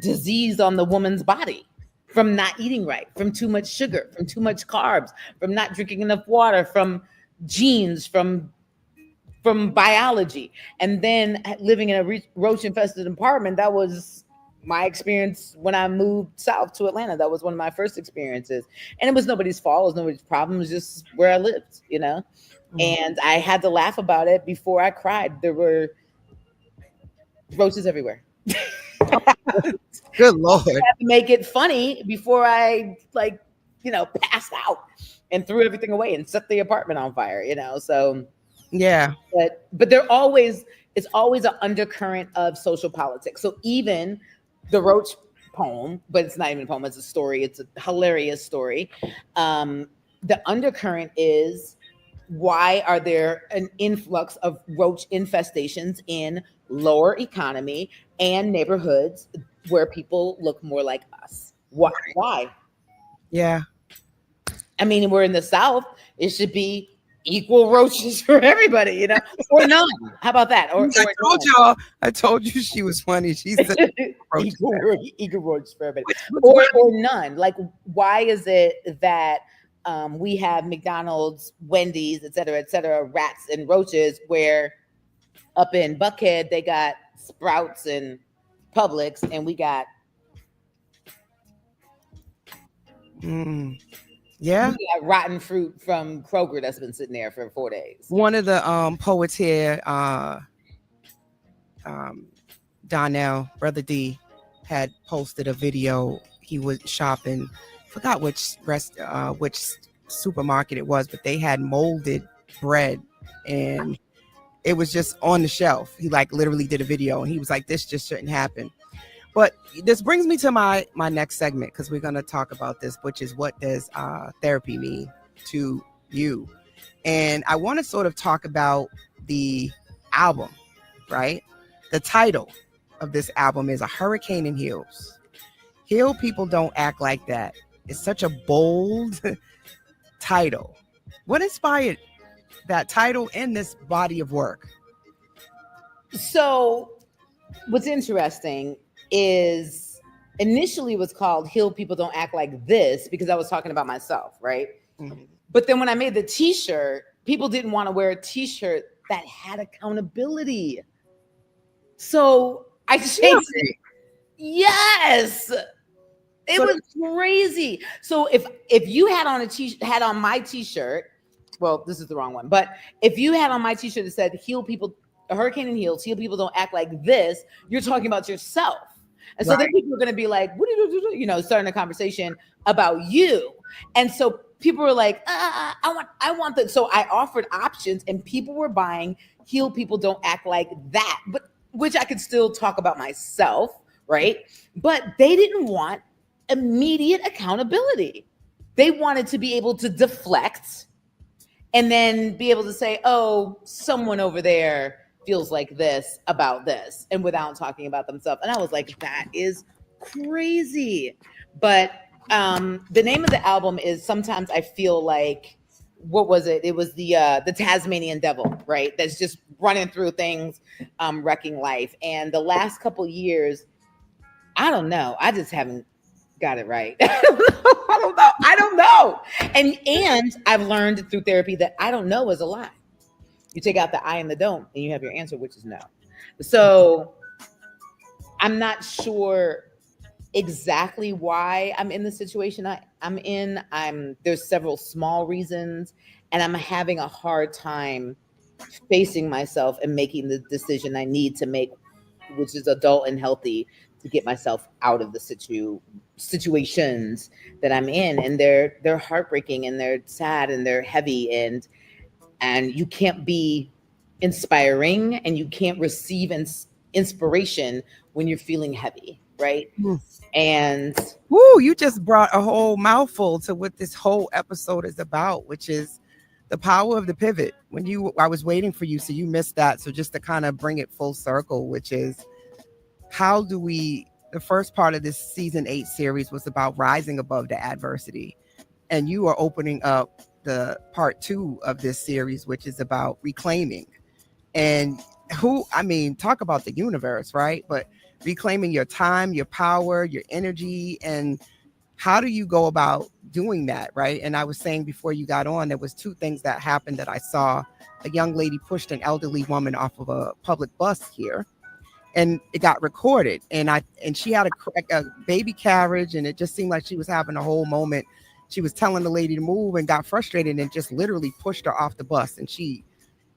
disease on the woman's body. from not eating right, from too much sugar, from too much carbs, from not drinking enough water, from genes, from biology. And then living in a roach infested apartment, that was my experience when I moved south to Atlanta. That was one of my first experiences. And it was nobody's fault, it was nobody's problem, it was just where I lived, you know? And I had to laugh about it before I cried. There were roaches everywhere. Good Lord. I had to make it funny before I passed out and threw everything away and set the apartment on fire, you know? So yeah. But it's always an undercurrent of social politics. So even the Roach poem, but it's not even a poem, it's a story. It's a hilarious story. The undercurrent is, why are there an influx of roach infestations in lower economy and neighborhoods where people look more like us? Why? Yeah. I mean, we're in the South. It should be equal roaches for everybody, you know, or none. How about that? Or I told you she was funny. She said equal roaches for everybody, or none. Like, why is it that we have McDonald's, Wendy's, et cetera, rats and roaches, where up in Buckhead they got Sprouts and Publix, and we got yeah, we got rotten fruit from Kroger that's been sitting there for 4 days. One of the poets here, Donnell, Brother D, had posted a video. He was shopping, forgot which supermarket it was, but they had molded bread and it was just on the shelf. He like literally did a video and he was like, this just shouldn't happen. But this brings me to my next segment, because we're going to talk about this, which is, what does therapy mean to you? And I want to sort of talk about the album, right? The title of this album is A Hurricane in Heels. Heal People Don't Act Like That. It's such a bold title. What inspired that title and this body of work? So what's interesting is, initially it was called Heal People Don't Act Like This, because I was talking about myself, right? Mm-hmm. But then when I made the t-shirt, people didn't want to wear a t-shirt that had accountability. So I changed it. Yes. It was crazy. So if you had on my t-shirt, well, this is the wrong one, but if you had on my t-shirt that said Heal People, A Hurricane in Heels, Heal People Don't Act Like This, you're talking about yourself. And so then people are going to be like, what do you do? Starting a conversation about you. And so people were like, I want that. So I offered options and people were buying Heal People Don't Act Like That, but which I could still talk about myself, right? But they didn't want immediate accountability. They wanted to be able to deflect and then be able to say, oh, someone over there feels like this about this, and without talking about themselves. And I was like, that is crazy. But the name of the album is Sometimes I Feel Like, what was it? It was the Tasmanian Devil, right? That's just running through things, wrecking life. And the last couple years, I don't know. I just haven't got it right. I don't know. And I've learned through therapy that I don't know is a lie. You take out the I and the don't, and you have your answer, which is no. So I'm not sure exactly why I'm in the situation I'm in. There's several small reasons, and I'm having a hard time facing myself and making the decision I need to make, which is adult and healthy, to get myself out of the situations that I'm in. And they're heartbreaking, and they're sad, and they're heavy, and you can't be inspiring and you can't receive inspiration when you're feeling heavy, right? And you just brought a whole mouthful to what this whole episode is about, which is the power of the pivot. I was waiting for you, so you missed that. So just to kind of bring it full circle, which is, how do we, the first part of this season 8 series was about rising above the adversity. And you are opening up the part 2 of this series, which is about reclaiming. And talk about the universe, right? But reclaiming your time, your power, your energy, and how do you go about doing that, right? And I was saying before you got on, there was two things that happened that I saw. A young lady pushed an elderly woman off of a public bus here, and it got recorded. And she had a baby carriage, and it just seemed like she was having a whole moment. She was telling the lady to move and got frustrated and just literally pushed her off the bus.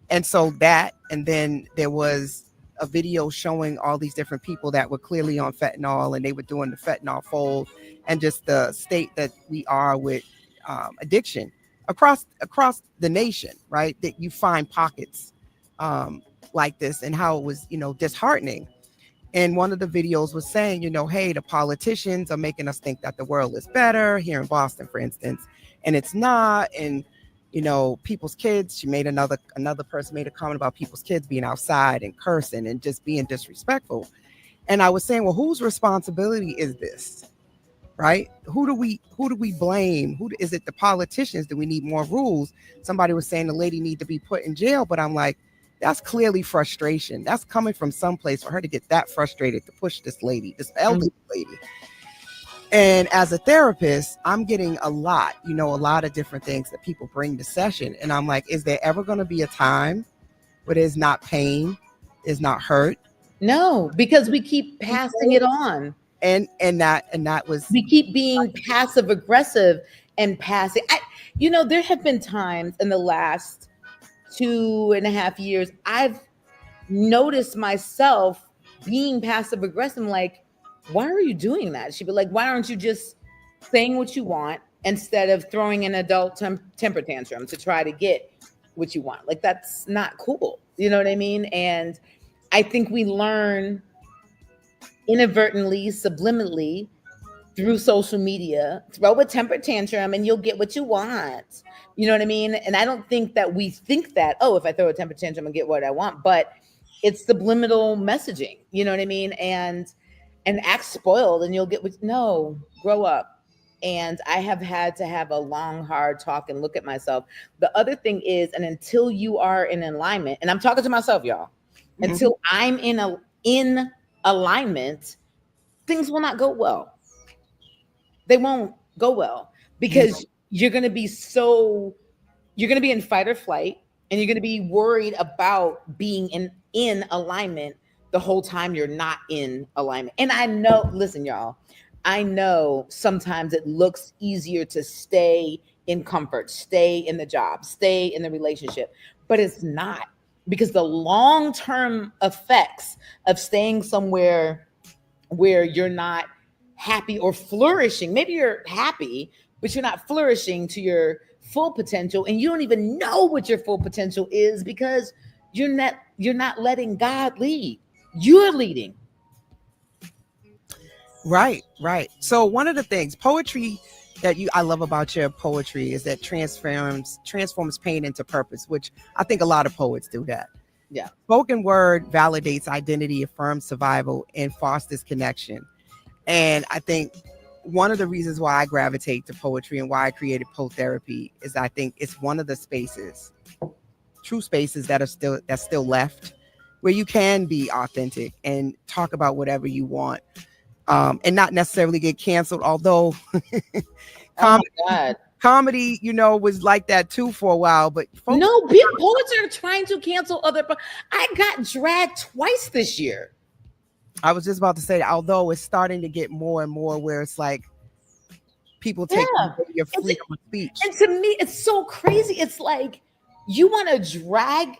And so that, and then there was a video showing all these different people that were clearly on fentanyl, and they were doing the fentanyl fold, and just the state that we are with addiction across the nation, right? That you find pockets like this, and how it was, disheartening. And one of the videos was saying, hey, the politicians are making us think that the world is better here in Boston, for instance, and it's not. And people's kids, another person made a comment about people's kids being outside and cursing and just being disrespectful. And I was saying, well, whose responsibility is this? Right? Who do we blame? Is it the politicians? Do we need more rules? Somebody was saying the lady need to be put in jail, but I'm like, that's clearly frustration. That's coming from someplace for her to get that frustrated to push this elderly lady. And as a therapist, I'm getting a lot of different things that people bring to session. And I'm like, is there ever going to be a time where there's not pain, is not hurt? No, because we keep passing it on. And that was, we keep being passive aggressive and passing. There have been times in the last 2.5 years, I've noticed myself being passive aggressive. I'm like, why are you doing that? She'd be like, why aren't you just saying what you want instead of throwing an adult temper tantrum to try to get what you want? Like, that's not cool. You know what I mean? And I think we learn inadvertently, subliminally, through social media, throw a temper tantrum and you'll get what you want. You know what I mean? And I don't think that we think that, oh, if I throw a temper tantrum and get what I want, but it's subliminal messaging. You know what I mean? And act spoiled and you'll get no, grow up. And I have had to have a long, hard talk and look at myself. The other thing is, and until you are in alignment, and I'm talking to myself, y'all, until I'm in alignment, things will not go well. They won't go well because you're going to be in fight or flight, and you're going to be worried about being in alignment the whole time you're not in alignment. And I know, listen, y'all, I know sometimes it looks easier to stay in comfort, stay in the job, stay in the relationship, but it's not, because the long-term effects of staying somewhere where you're not happy or flourishing, maybe you're happy, but you're not flourishing to your full potential, and you don't even know what your full potential is because you're not letting God lead. You're leading. Right. So one of the things, poetry that I love about your poetry is that transforms pain into purpose, which I think a lot of poets do that. Yeah. Spoken word validates identity, affirms survival, and fosters connection. And I think one of the reasons why I gravitate to poetry and why I created Poe Therapy is I think it's one of the true spaces that's still left, where you can be authentic and talk about whatever you want, and not necessarily get canceled. Although comedy, was like that too for a while. But poets are trying to cancel other. I got dragged twice this year. I was just about to say, although it's starting to get more and more where it's like people take your freedom of speech. And to me, it's so crazy. It's like you want to drag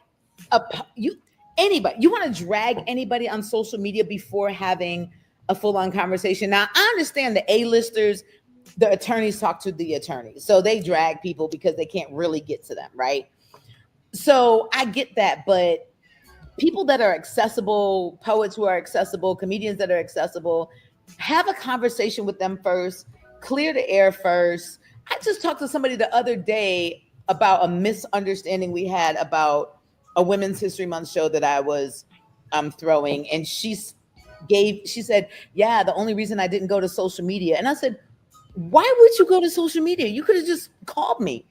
anybody on social media before having a full-on conversation. Now, I understand the A-listers, the attorneys talk to the attorneys, so they drag people because they can't really get to them, right? So I get that, but people that are accessible, poets who are accessible, comedians that are accessible, have a conversation with them first, clear the air first. I just talked to somebody the other day about a misunderstanding we had about a Women's History Month show that I was throwing. And she said, yeah, the only reason I didn't go to social media. And I said, why would you go to social media? You could have just called me.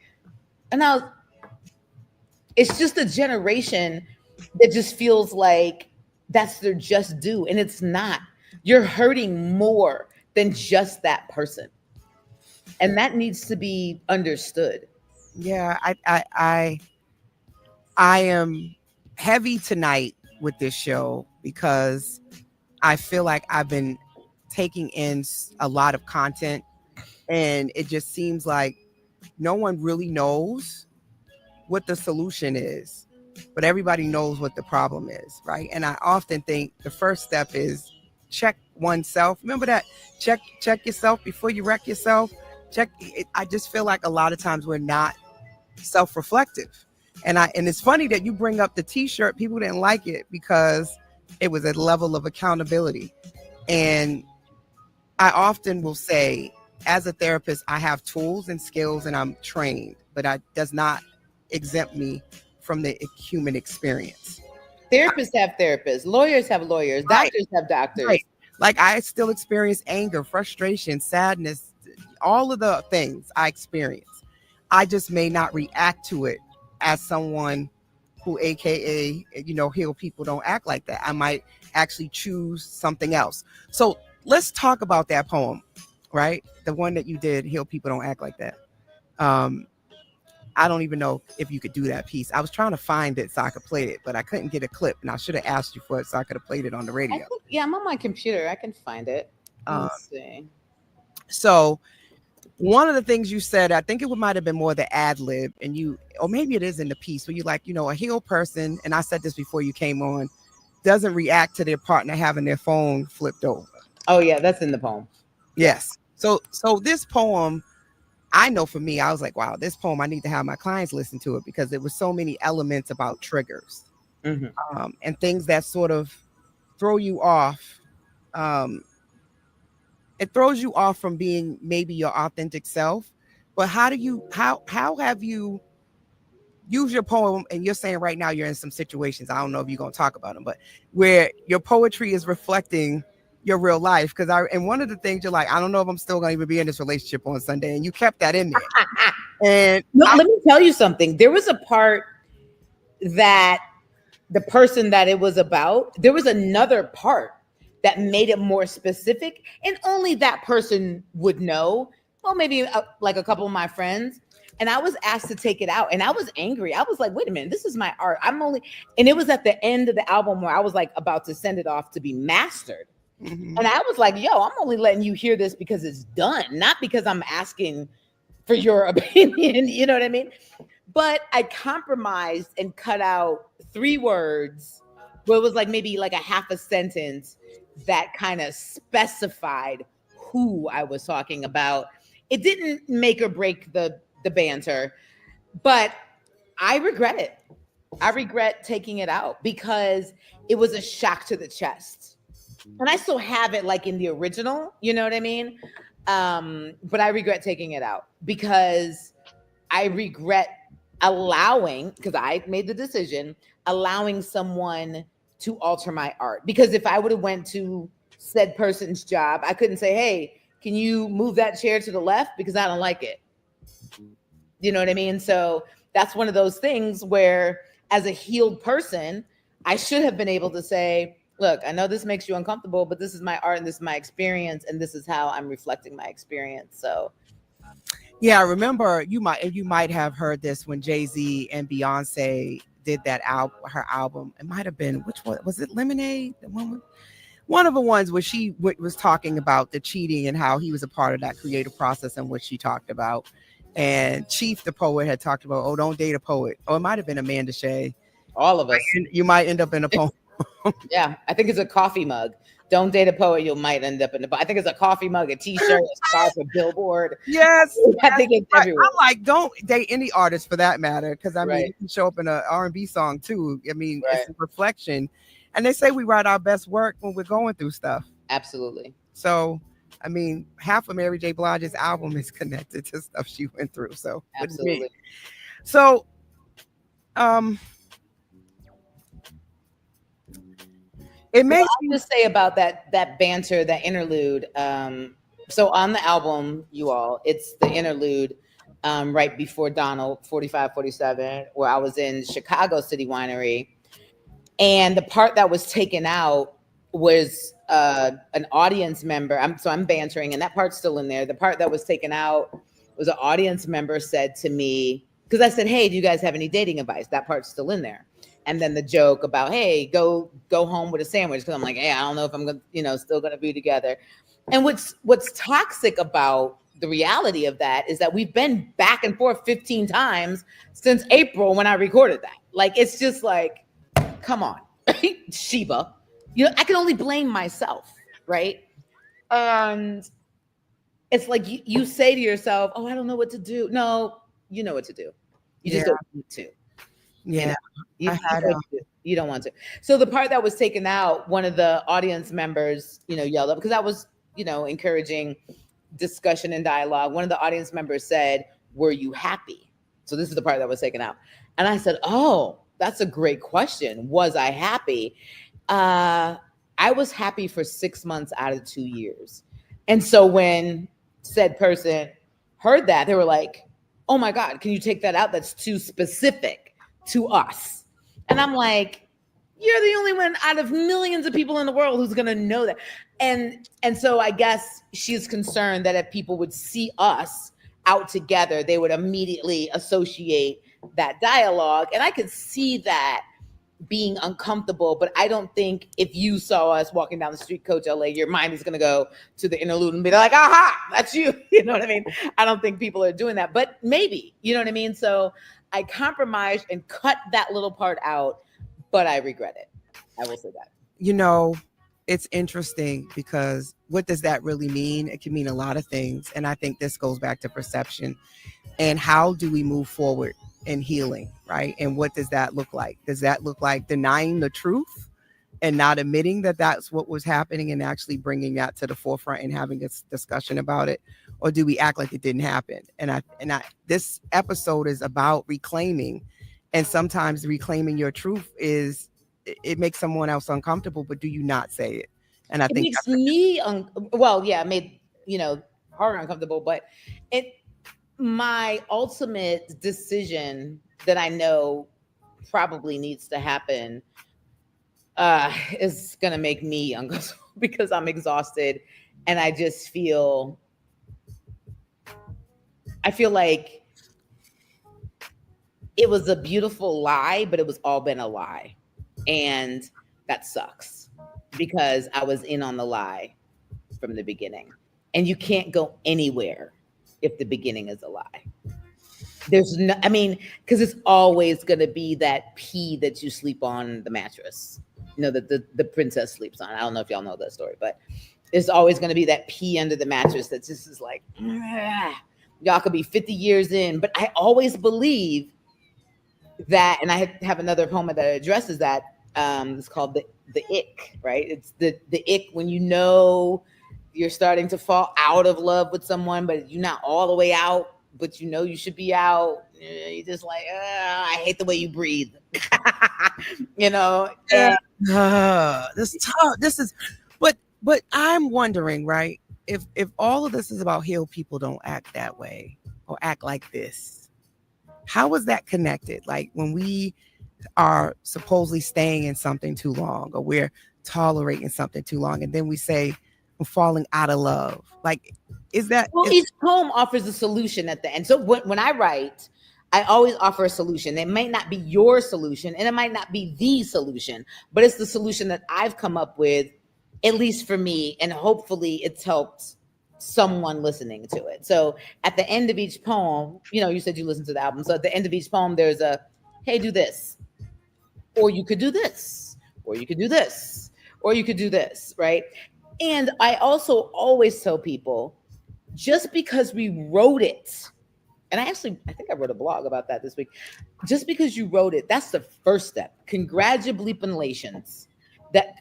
And it's just a generation that just feels like that's their just due. And it's not. You're hurting more than just that person. And that needs to be understood. Yeah, I am heavy tonight with this show because I feel like I've been taking in a lot of content, and it just seems like no one really knows what the solution is, but everybody knows what the problem is, right? And I often think the first step is check oneself. Remember that? Check yourself before you wreck yourself. Check it. I just feel like a lot of times we're not self-reflective. And it's funny that you bring up the t-shirt. People didn't like it because it was a level of accountability. And I often will say, as a therapist, I have tools and skills and I'm trained, but that does not exempt me from the human experience. Therapists have therapists, lawyers have lawyers, Right. doctors have doctors. Right. Like I still experience anger, frustration, sadness, all of the things I experience. I just may not react to it as someone who, AKA, heal people don't act like that. I might actually choose something else. So let's talk about that poem, right? The one that you did, Heal People Don't Act Like That. I don't even know if you could do that piece. I was trying to find it so I could play it, but I couldn't get a clip, and I should have asked you for it so I could have played it on the radio. I'm on my computer. I can find it. Let's see. So one of the things you said, I think it might have been more the ad lib, and or maybe it is in the piece where you like, a healed person, and I said this before you came on, doesn't react to their partner having their phone flipped over. Oh yeah, that's in the poem. Yes. So this poem, I know for me, I was like, wow, this poem, I need to have my clients listen to it because there was so many elements about triggers and things that sort of throw you off. It throws you off from being maybe your authentic self. But how have you used your poem? And you're saying right now you're in some situations, I don't know if you're going to talk about them, but where your poetry is reflecting your real life. And one of the things you're like, I don't know if I'm still going to even be in this relationship on Sunday. And you kept that in there. And let me tell you something. There was a part that the person that it was about, there was another part that made it more specific, and only that person would know. Well, maybe like a couple of my friends. And I was asked to take it out, and I was angry. I was like, wait a minute, this is my art. And it was at the end of the album where I was like about to send it off to be mastered. And I was like, yo, I'm only letting you hear this because it's done, not because I'm asking for your opinion. You know what I mean? But I compromised and cut out 3 words where it was like maybe like a half a sentence that kind of specified who I was talking about. It didn't make or break the banter, but I regret it. I regret taking it out because it was a shock to the chest. And I still have it like in the original, you know what I mean? But I regret taking it out because I regret because I made the decision, allowing someone to alter my art. Because if I would have went to said person's job, I couldn't say, hey, can you move that chair to the left? Because I don't like it. You know what I mean? So that's one of those things where as a healed person, I should have been able to say, look, I know this makes you uncomfortable, but this is my art and this is my experience, and this is how I'm reflecting my experience. So yeah, I remember you might have heard this when Jay-Z and Beyonce did that her album. It might have been, which one was it? Lemonade? One of the ones where she was talking about the cheating and how he was a part of that creative process and what she talked about. And Chief, the poet, had talked about, oh, don't date a poet. Oh, it might have been Amanda Shea. All of us. You might end up in a poem. Yeah, I think it's a coffee mug. Don't date a poet, you might end up in I think it's a coffee mug, a t-shirt, a scarf, a billboard. Yes. I think it's everywhere. I'm like, don't date any artist for that matter. Because I mean, you can show up in an R&B song too. I mean, it's a reflection. And they say we write our best work when we're going through stuff. Absolutely. So, I mean, half of Mary J. Blige's album is connected to stuff she went through. So, absolutely. So, it makes me say about that banter, that interlude. So on the album, you all, it's the interlude right before Donald, 45-47, where I was in Chicago City Winery. And the part that was taken out was an audience member. I'm bantering, and that part's still in there. The part that was taken out was an audience member said to me, because I said, "Hey, do you guys have any dating advice?" That part's still in there. And then the joke about, "Hey, go home with a sandwich," because I'm like, "Hey, I don't know if I'm gonna, still gonna be together." And what's toxic about the reality of that is that we've been back and forth 15 times since April when I recorded that. Like, it's just like, come on, Sheba. I can only blame myself, right? And it's like you say to yourself, "Oh, I don't know what to do." No, you know what to do. You just don't need to. Yeah. You don't want to. So the part that was taken out, one of the audience members, yelled up, because I was, encouraging discussion and dialogue. One of the audience members said, "Were you happy?" So this is the part that was taken out. And I said, "Oh, that's a great question. Was I happy?" I was happy for 6 months out of 2 years. And so when said person heard that, they were like, "Oh my God, can you take that out? That's too specific to us." And I'm like, you're the only one out of millions of people in the world who's going to know that. And so I guess she's concerned that if people would see us out together, they would immediately associate that dialogue. And I could see that being uncomfortable, but I don't think if you saw us walking down the street, Coach LA, your mind is going to go to the interlude and be like, "Aha, that's you." You know what I mean? I don't think people are doing that, but maybe, you know what I mean? So I compromised and cut that little part out, but I regret it. I will say that. It's interesting because what does that really mean? It can mean a lot of things. And I think this goes back to perception. And how do we move forward in healing, right? And what does that look like? Does that look like denying the truth and not admitting that that's what was happening and actually bringing that to the forefront and having a discussion about it? Or do we act like it didn't happen? And this episode is about reclaiming. And sometimes reclaiming your truth it makes someone else uncomfortable, but do you not say it? And I think makes me, it made, her uncomfortable, but my ultimate decision that I know probably needs to happen is going to make me uncomfortable because I'm exhausted. And I feel like it was a beautiful lie, but it was all been a lie. And that sucks because I was in on the lie from the beginning. And you can't go anywhere if the beginning is a lie. There's no, because it's always going to be that pee that you sleep on the mattress, that the princess sleeps on. I don't know if y'all know that story, but there's always going to be that pee under the mattress that just is like, y'all could be 50 years in. But I always believe that, and I have another poem that addresses that. It's called the ick, right? It's the ick when you're starting to fall out of love with someone, but you're not all the way out, but you should be out. You're just like, I hate the way you breathe. This is tough. But I'm wondering, right? If all of this is about healed people don't act that way or act like this, how is that connected? Like when we are supposedly staying in something too long, or we're tolerating something too long, and then we say, "I'm falling out of love." Like, is that? Well, each poem offers a solution at the end. So when I write, I always offer a solution. It might not be your solution, and it might not be the solution, but it's the solution that I've come up with, at least for me, and hopefully it's helped someone listening to it. So at the end of each poem, you said you listened to the album. So at the end of each poem, there's a, "Hey, do this. Or you could do this, or you could do this, or you could do this," right? And I also always tell people, just because we wrote it, and I think I wrote a blog about that this week. Just because you wrote it, that's the first step. Congratulations.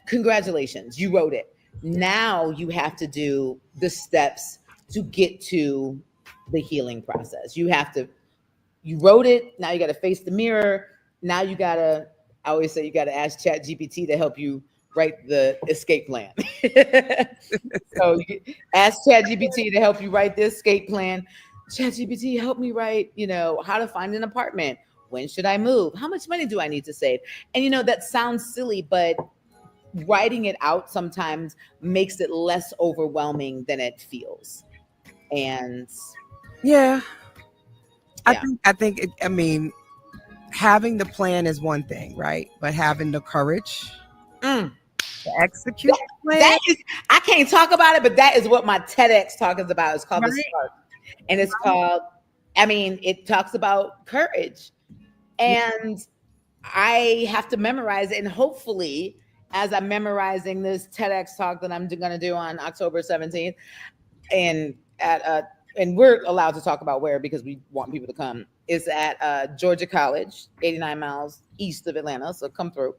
Congratulations, you wrote it. Now you have to do the steps to get to the healing process. You wrote it, now you got to face the mirror. Now I always say you got to ask ChatGPT to help you write the escape plan. So you ask ChatGPT to help you write the escape plan. ChatGPT, help me write, how to find an apartment. When should I move? How much money do I need to save? And that sounds silly, but writing it out sometimes makes it less overwhelming than it feels. And Yeah. yeah. I think I mean, having the plan is one thing, right? But having the courage Mm. to execute the plan, That is, I can't talk about it, but that is what my TEDx talk is about. It's called The right? Spark. And it's called, I mean, it talks about courage. And I have to memorize it. And hopefully, as I'm memorizing this TEDx talk that I'm going to do on October 17th, and and we're allowed to talk about where because we want people to come, is at Georgia College, 89 miles east of Atlanta. So come through.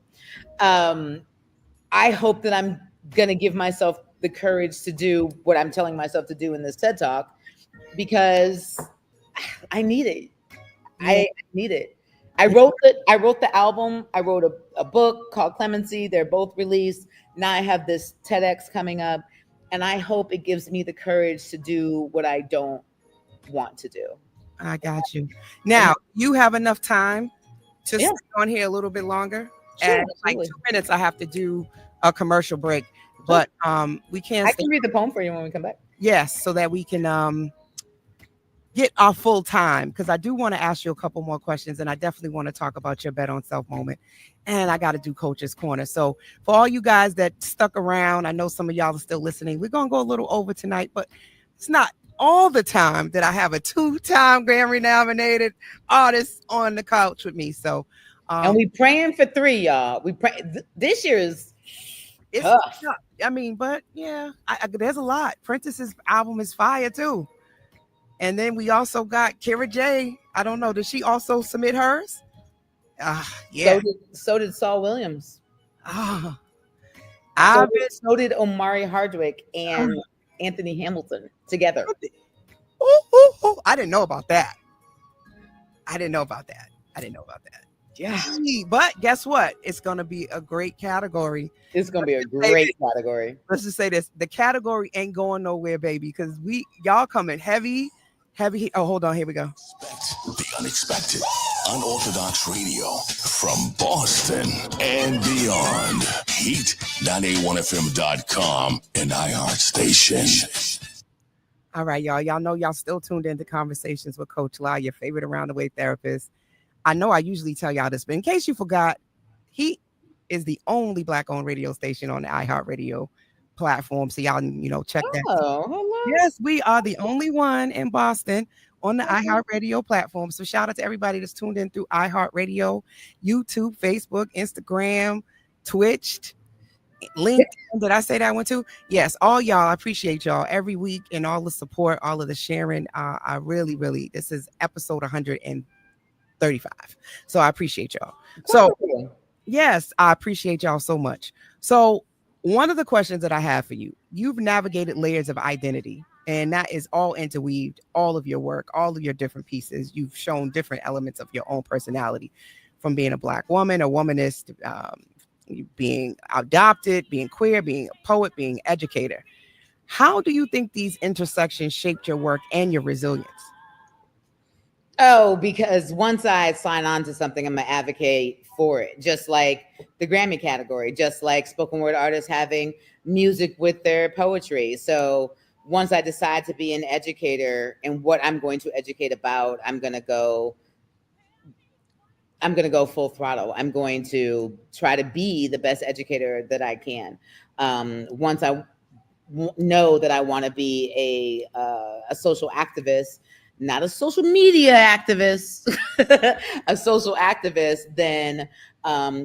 I hope that I'm going to give myself the courage to do what I'm telling myself to do in this TED talk, because I need it. I need it. I wrote the album. I wrote a book called Clemency. They're both released. Now I have this TEDx coming up, and I hope it gives me the courage to do what I don't want to do. I got you. Now, you have enough time to Yeah. stay on here a little bit longer. Sure, At like absolutely. 2 minutes, I have to do a commercial break, but we can't. I can read the poem for you when we come back. Yes, so that we can get our full time, because I do want to ask you a couple more questions, and I definitely want to talk about your bet on self moment, and I got to do Coach's Corner. So for all you guys that stuck around, I know some of y'all are still listening. We're gonna go a little over tonight, but it's not all the time that I have a 2-time Grammy-nominated artist on the couch with me. So And we praying for 3, y'all. We pray. This year is it's tough. I mean, but yeah, there's a lot. Prentice's album is fire too. And then we also got Kira J. I don't know. Did she also submit hers? Yeah. So did Saul Williams. So did Omari Hardwick and Anthony Hamilton together. I didn't know about that. Yeah. But guess what? It's going to be a great category. It's going to be a great category. Let's just say this. The category ain't going nowhere, baby, because y'all coming heavy. Oh, hold on. Here we go. Expect the unexpected. Unorthodox radio from Boston and beyond. Heat981fm.com and iHeartStation. All right, y'all. Y'all know y'all still tuned into Conversations with Coach La, your favorite around the way therapist. I know I usually tell y'all this, but in case you forgot, Heat is the only Black-owned radio station on the iHeartRadio platform. So y'all, check that. Oh, hello. Yes, we are the only one in Boston on the iHeartRadio platform. So shout out to everybody that's tuned in through iHeartRadio, YouTube, Facebook, Instagram, Twitch, LinkedIn. Did I say that one too? Yes, all y'all. I appreciate y'all every week and all the support, all of the sharing. I really, really, this is episode 135. So I appreciate y'all. So yes, I appreciate y'all so much. So one of the questions that I have for you, you've navigated layers of identity, and that is all interweaved, all of your work, all of your different pieces. You've shown different elements of your own personality, from being a Black woman, a womanist, being adopted, being queer, being a poet, being an educator. How do you think these intersections shaped your work and your resilience? Oh, because once I sign on to something, I'm going to advocate for it. Just like the Grammy category, just like spoken word artists having music with their poetry. So once I decide to be an educator and what I'm going to educate about, I'm going to go full throttle. I'm going to try to be the best educator that I can. Once I know that I want to be a social activist, not a social media activist, a social activist, then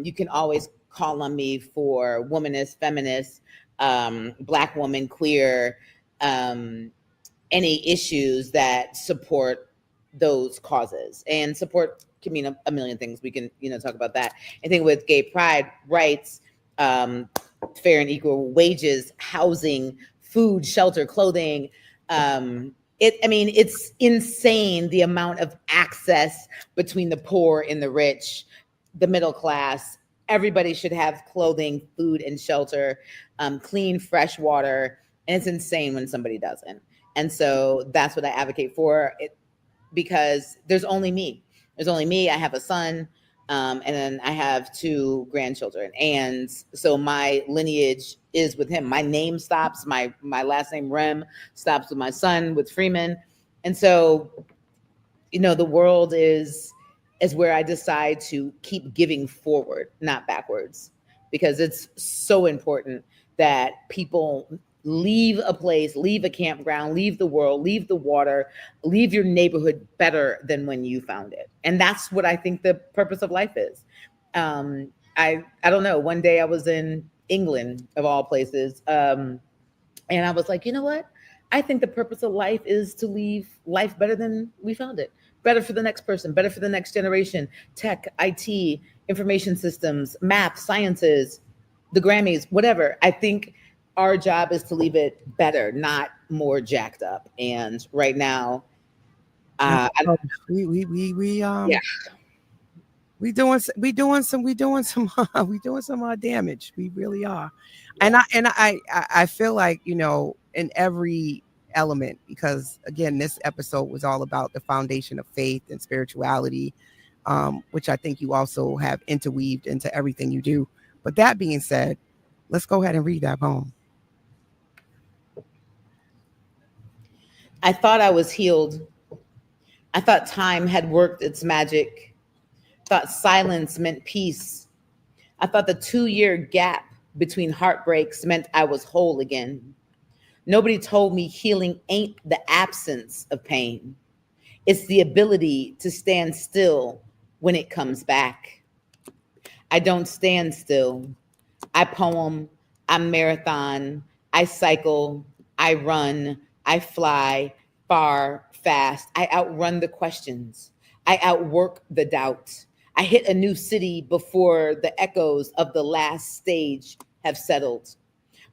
you can always call on me for womanist, feminist, Black woman, queer, any issues that support those causes. And support can mean a million things. We can, talk about that. I think with gay pride rights, fair and equal wages, housing, food, shelter, clothing, it's insane the amount of access between the poor and the rich, the middle class. Everybody should have clothing, food, and shelter, clean, fresh water. And it's insane when somebody doesn't. And so that's what I advocate for, because there's only me. There's only me. I have a son. And then I have 2 grandchildren. And so my lineage is with him. My name stops, my last name Rem stops with my son, with Freeman. And so, the world is where I decide to keep giving forward, not backwards, because it's so important that people leave a place, leave a campground, leave the world, leave the water, leave your neighborhood better than when you found it. And that's what I think the purpose of life is. I don't know. One day I was in England, of all places, and I was like, you know what? I think the purpose of life is to leave life better than we found it. Better for the next person, better for the next generation. Tech, IT, information systems, math, sciences, the Grammys, whatever. I think our job is to leave it better, not more jacked up. And right now, Yeah. yeah, we doing some damage. We really are. And I feel like, in every element, because again, this episode was all about the foundation of faith and spirituality, which I think you also have interweaved into everything you do. But that being said, let's go ahead and read that poem. I thought I was healed. I thought time had worked its magic. Thought silence meant peace. I thought the 2-year gap between heartbreaks meant I was whole again. Nobody told me healing ain't the absence of pain. It's the ability to stand still when it comes back. I don't stand still. I poem, I marathon, I cycle, I run, I fly far, fast. I outrun the questions. I outwork the doubt. I hit a new city before the echoes of the last stage have settled.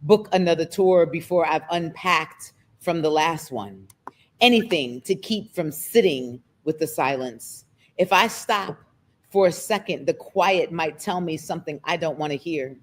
Book another tour before I've unpacked from the last one. Anything to keep from sitting with the silence. If I stop for a second, the quiet might tell me something I don't want to hear.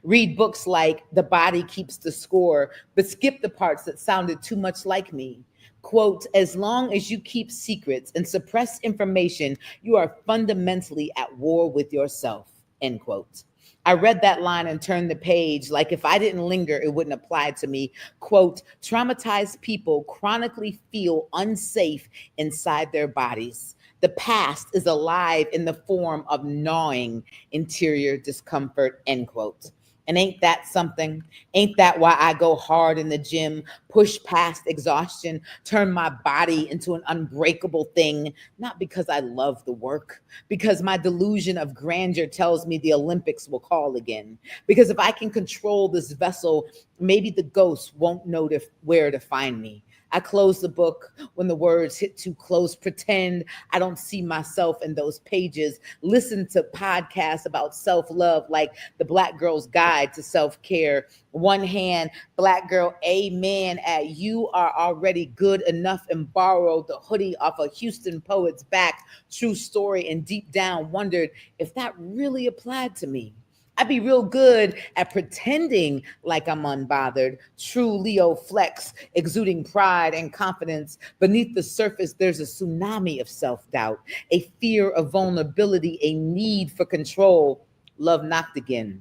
Read books like The Body Keeps the Score, but skip the parts that sounded too much like me. Quote, as long as you keep secrets and suppress information, you are fundamentally at war with yourself, end quote. I read that line and turned the page like if I didn't linger, it wouldn't apply to me. Quote, traumatized people chronically feel unsafe inside their bodies. The past is alive in the form of gnawing interior discomfort, end quote. And ain't that something? Ain't that why I go hard in the gym, push past exhaustion, turn my body into an unbreakable thing? Not because I love the work, because my delusion of grandeur tells me the Olympics will call again. Because if I can control this vessel, maybe the ghosts won't know where to find me. I close the book when the words hit too close, pretend I don't see myself in those pages, listen to podcasts about self-love like the Black Girl's Guide to Self-Care. One hand, Black girl, amen, at you are already good enough, and borrowed the hoodie off a Houston poet's back. True story, and deep down wondered if that really applied to me. I'd be real good at pretending like I'm unbothered. True Leo flex, exuding pride and confidence. Beneath the surface, there's a tsunami of self-doubt, a fear of vulnerability, a need for control. Love knocked again.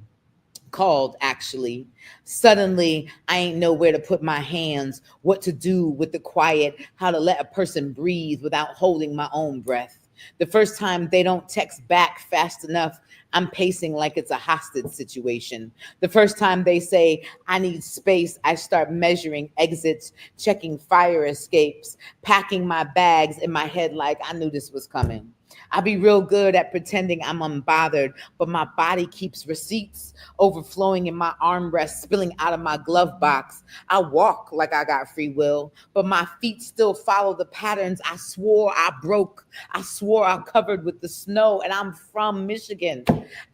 Called, actually. Suddenly, I ain't know where to put my hands, what to do with the quiet, how to let a person breathe without holding my own breath. The first time they don't text back fast enough, I'm pacing like it's a hostage situation. The first time they say, I need space, I start measuring exits, checking fire escapes, packing my bags in my head like I knew this was coming. I be real good at pretending I'm unbothered, but my body keeps receipts overflowing in my armrest, spilling out of my glove box. I walk like I got free will, but my feet still follow the patterns I swore I broke. I swore I covered with the snow, and I'm from Michigan.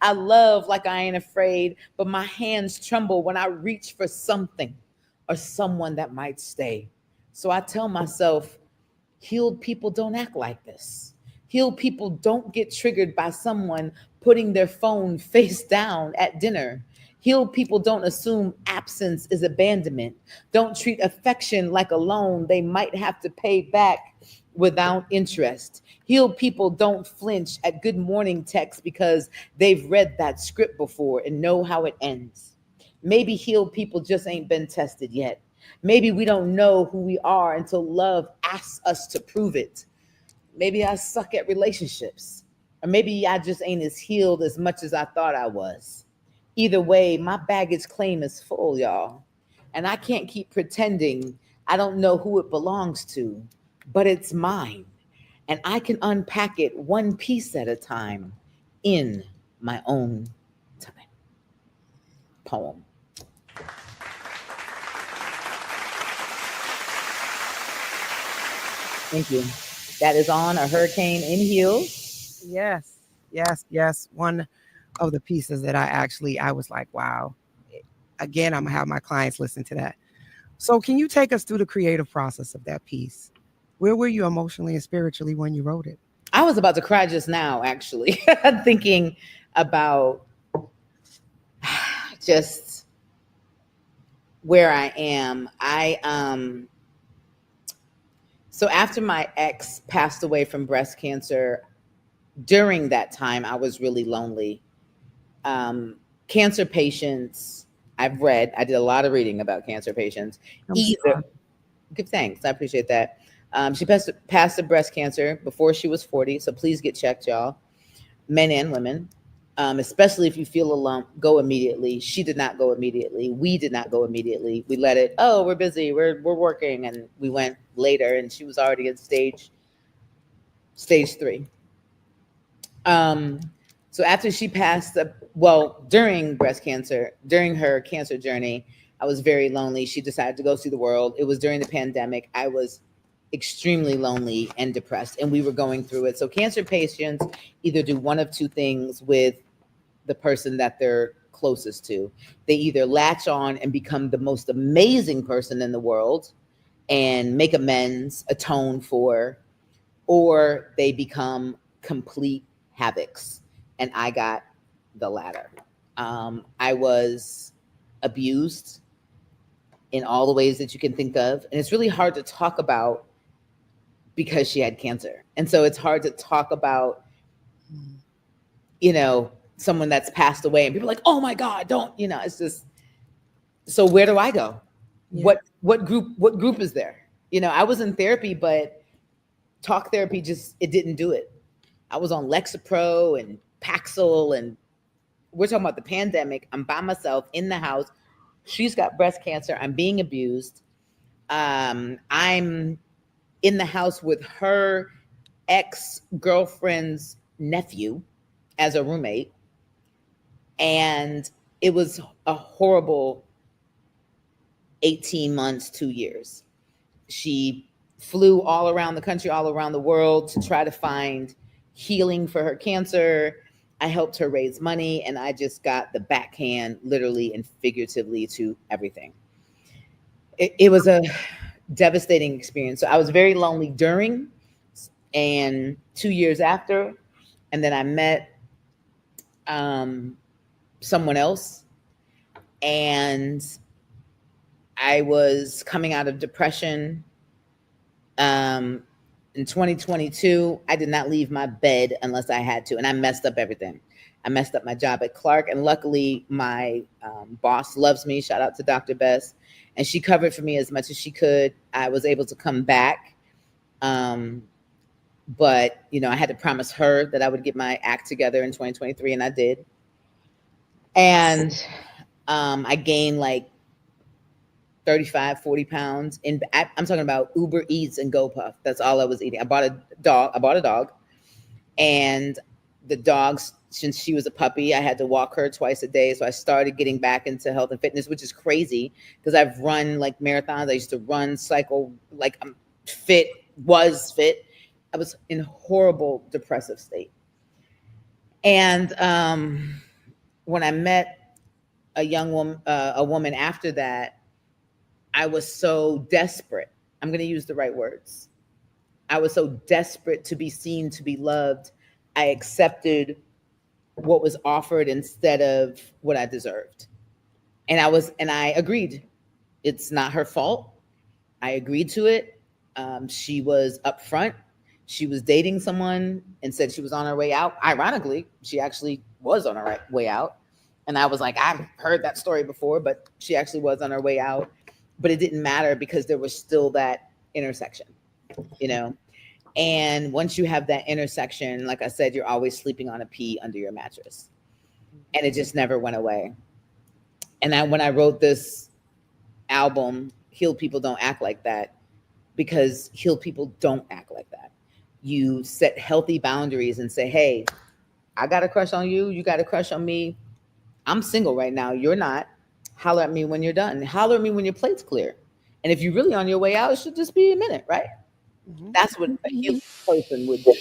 I love like I ain't afraid, but my hands tremble when I reach for something or someone that might stay. So I tell myself, healed people don't act like this. Healed people don't get triggered by someone putting their phone face down at dinner. Healed people don't assume absence is abandonment. Don't treat affection like a loan they might have to pay back. without interest. Healed people don't flinch at good morning text because they've read that script before and know how it ends. Maybe healed people just ain't been tested yet. Maybe we don't know who we are until love asks us to prove it. Maybe I suck at relationships. Or maybe I just ain't as healed as much as I thought I was. Either way, my baggage claim is full, y'all. And I can't keep pretending I don't know who it belongs to, but it's mine. And I can unpack it one piece at a time in my own time. Poem. Thank you. That is on A Hurricane in Heels. Yes, yes, yes. One of the pieces that I was like, wow. Again, I'm gonna have my clients listen to that. So can you take us through the creative process of that piece? Where were you emotionally and spiritually when you wrote it? I was about to cry just now, actually, thinking about just where I am. So after my ex passed away from breast cancer, during that time, I was really lonely. Cancer patients, I did a lot of reading about cancer patients. Give thanks, I appreciate that. She passed of breast cancer before she was 40, so please get checked, y'all, men and women. Especially if you feel a lump, go immediately. She did not go immediately. We did not go immediately. We let it, oh, we're busy, we're working, and we went later, and she was already at stage 3. So after she passed, during breast cancer, during her cancer journey, I was very lonely. She decided to go see the world. It was during the pandemic. I was extremely lonely and depressed, and we were going through it. So cancer patients either do one of two things with the person that they're closest to. They either latch on and become the most amazing person in the world and make amends, atone for, or they become complete havocs. And I got the latter. I was abused in all the ways that you can think of. And it's really hard to talk about because she had cancer. And so it's hard to talk about, someone that's passed away and people are like, oh my God, don't, it's just, so where do I go? Yeah. What group is there? I was in therapy, but talk therapy it didn't do it. I was on Lexapro and Paxil, and we're talking about the pandemic. I'm by myself in the house. She's got breast cancer. I'm being abused. I'm in the house with her ex-girlfriend's nephew as a roommate. And it was a horrible 18 months, 2 years. She flew all around the country, all around the world to try to find healing for her cancer. I helped her raise money, and I just got the backhand, literally and figuratively, to everything. It was a devastating experience. So I was very lonely during and 2 years after. And then I met someone else, and I was coming out of depression. In 2022, I did not leave my bed unless I had to, and I messed up everything. I messed up my job at Clark, and luckily my boss loves me. Shout out to Dr. Bess, and she covered for me as much as she could. I was able to come back, but I had to promise her that I would get my act together in 2023, and I did. And I gained like 35, 40 pounds. I'm talking about Uber Eats and GoPuff. That's all I was eating. I bought a dog. And the dog, since she was a puppy, I had to walk her twice a day. So I started getting back into health and fitness, which is crazy because I've run like marathons. I used to run, cycle, like I'm was fit. I was in a horrible depressive state. And when I met a woman after that, I was so desperate. I'm going to use the right words. I was so desperate to be seen, to be loved. I accepted what was offered instead of what I deserved. And I agreed. It's not her fault. I agreed to it. She was upfront. She was dating someone and said she was on her way out. Ironically, she actually was on her way out. And I was like, I've heard that story before, but she actually was on her way out. But it didn't matter because there was still that intersection, you know? And once you have that intersection, like I said, you're always sleeping on a pea under your mattress. And it just never went away. And when I wrote this album, Healed People Don't Act Like That, because healed people don't act like that. You set healthy boundaries and say, hey, I got a crush on you. You got a crush on me. I'm single right now. You're not. Holler at me when you're done. Holler at me when your plate's clear. And if you're really on your way out, it should just be a minute, right? That's what a healed person would do.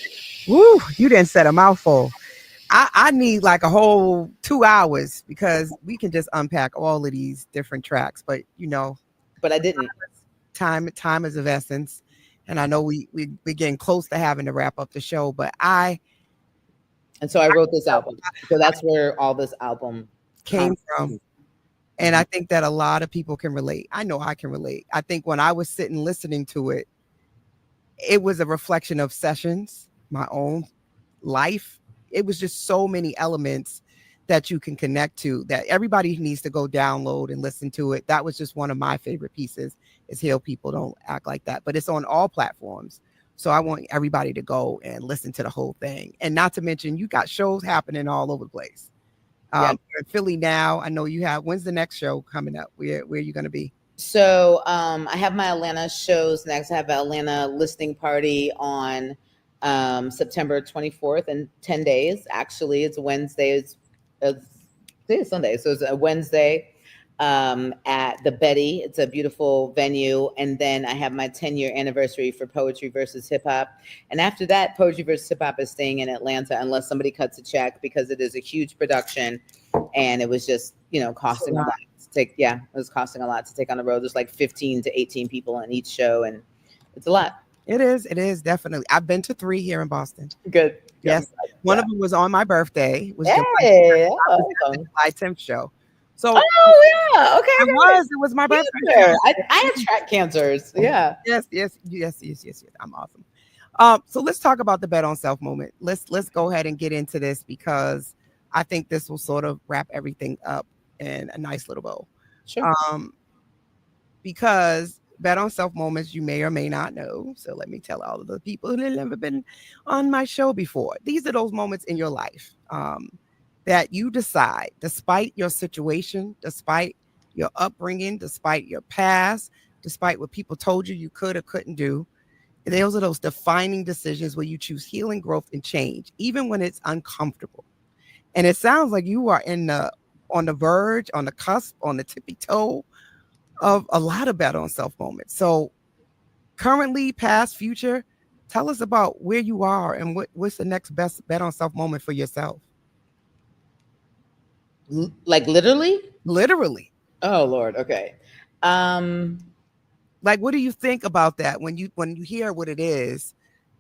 Woo, you didn't set a mouthful. I need like a whole 2 hours because we can just unpack all of these different tracks. But But I didn't. Time is of essence, and I know we're getting close to having to wrap up the show. But and so I wrote this album. So that's where all this album came from. And I think that a lot of people can relate. I know I can relate. I think when I was sitting listening to it, it was a reflection of sessions, my own life. It was just so many elements that you can connect to that everybody needs to go download and listen to it. That was just one of my favorite pieces, is Healed People Don't Act Like That. But it's on all platforms. So I want everybody to go and listen to the whole thing. And not to mention, you got shows happening all over the place. You're in Philly now. I know you have. When's the next show coming up? Where are you going to be? So I have my Atlanta shows next. I have an Atlanta listening party on September 24th in 10 days. Actually, it's Wednesday. It's Sunday. So it's a Wednesday at the Betty. It's a beautiful venue. And then I have my 10-year anniversary for Poetry versus Hip Hop. And after that, Poetry versus Hip Hop is staying in Atlanta unless somebody cuts a check, because it is a huge production. And it was just, costing a lot to take. Yeah, it was costing a lot to take on the road. There's like 15 to 18 people on each show. And it's a lot. It is definitely. I've been to 3 here in Boston. Good. Yes. One of them was on my birthday. It was the July 10th show. So okay. It was my birthday. I attract cancers. Yeah. Yes. I'm awesome. So let's talk about the Bet on Self moment. Let's go ahead and get into this, because I think this will sort of wrap everything up in a nice little bow. Sure. Because Bet on Self moments, you may or may not know. So let me tell all of the people who have never been on my show before. These are those moments in your life that you decide, despite your situation, despite your upbringing, despite your past, despite what people told you could or couldn't do. Those are those defining decisions where you choose healing, growth, and change, even when it's uncomfortable. And it sounds like you are on the verge, on the cusp, on the tippy toe of a lot of Bet on Self moments. So currently, past, future, tell us about where you are and what's the next best Bet on Self moment for yourself. Like literally? Literally. Oh Lord. Okay. Like, what do you think about that when you hear what it is?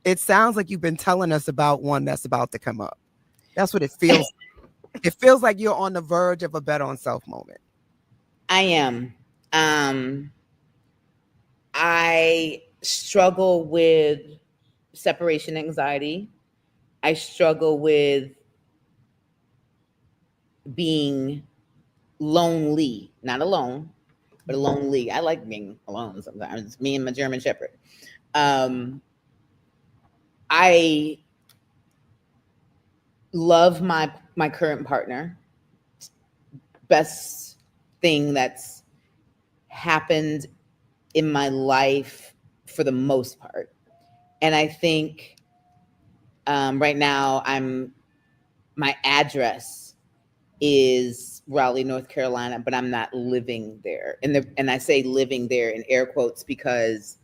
It sounds like you've been telling us about one that's about to come up. That's what it feels. It feels like you're on the verge of a Bet on Self moment. I am. I struggle with separation anxiety. I struggle with being lonely, not alone, but lonely. I like being alone sometimes. It's me and my German Shepherd. I love my current partner. Best thing that's happened in my life for the most part. And I think right now my address is Raleigh, North Carolina, but I'm not living there. And I say living there in air quotes because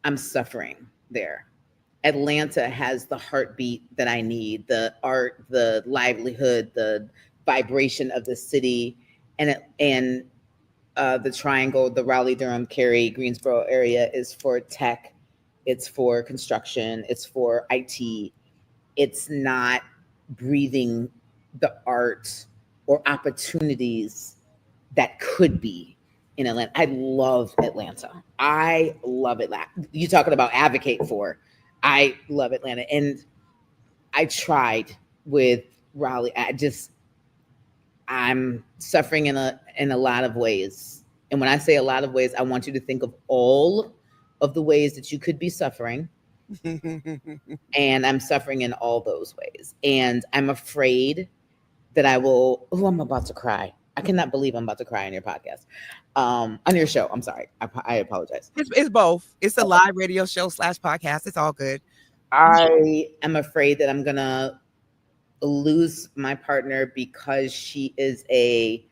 I'm suffering there. Atlanta has the heartbeat that I need, the art, the livelihood, the vibration of the city, and the triangle, the Raleigh, Durham, Cary, Greensboro area is for tech, it's for construction, it's for IT. It's not breathing the art or opportunities that could be. in Atlanta. I love Atlanta. I love Atlanta. You talking about advocate for? I love Atlanta, and I tried with Raleigh. I'm suffering in a lot of ways. And when I say a lot of ways, I want you to think of all of the ways that you could be suffering. And I'm suffering in all those ways. And I'm afraid that I will. Oh, I'm about to cry. I cannot believe I'm about to cry on your podcast. On your show. I'm sorry. I apologize. It's both. It's a live radio show / podcast. It's all good. I am afraid that I'm gonna lose my partner because she is a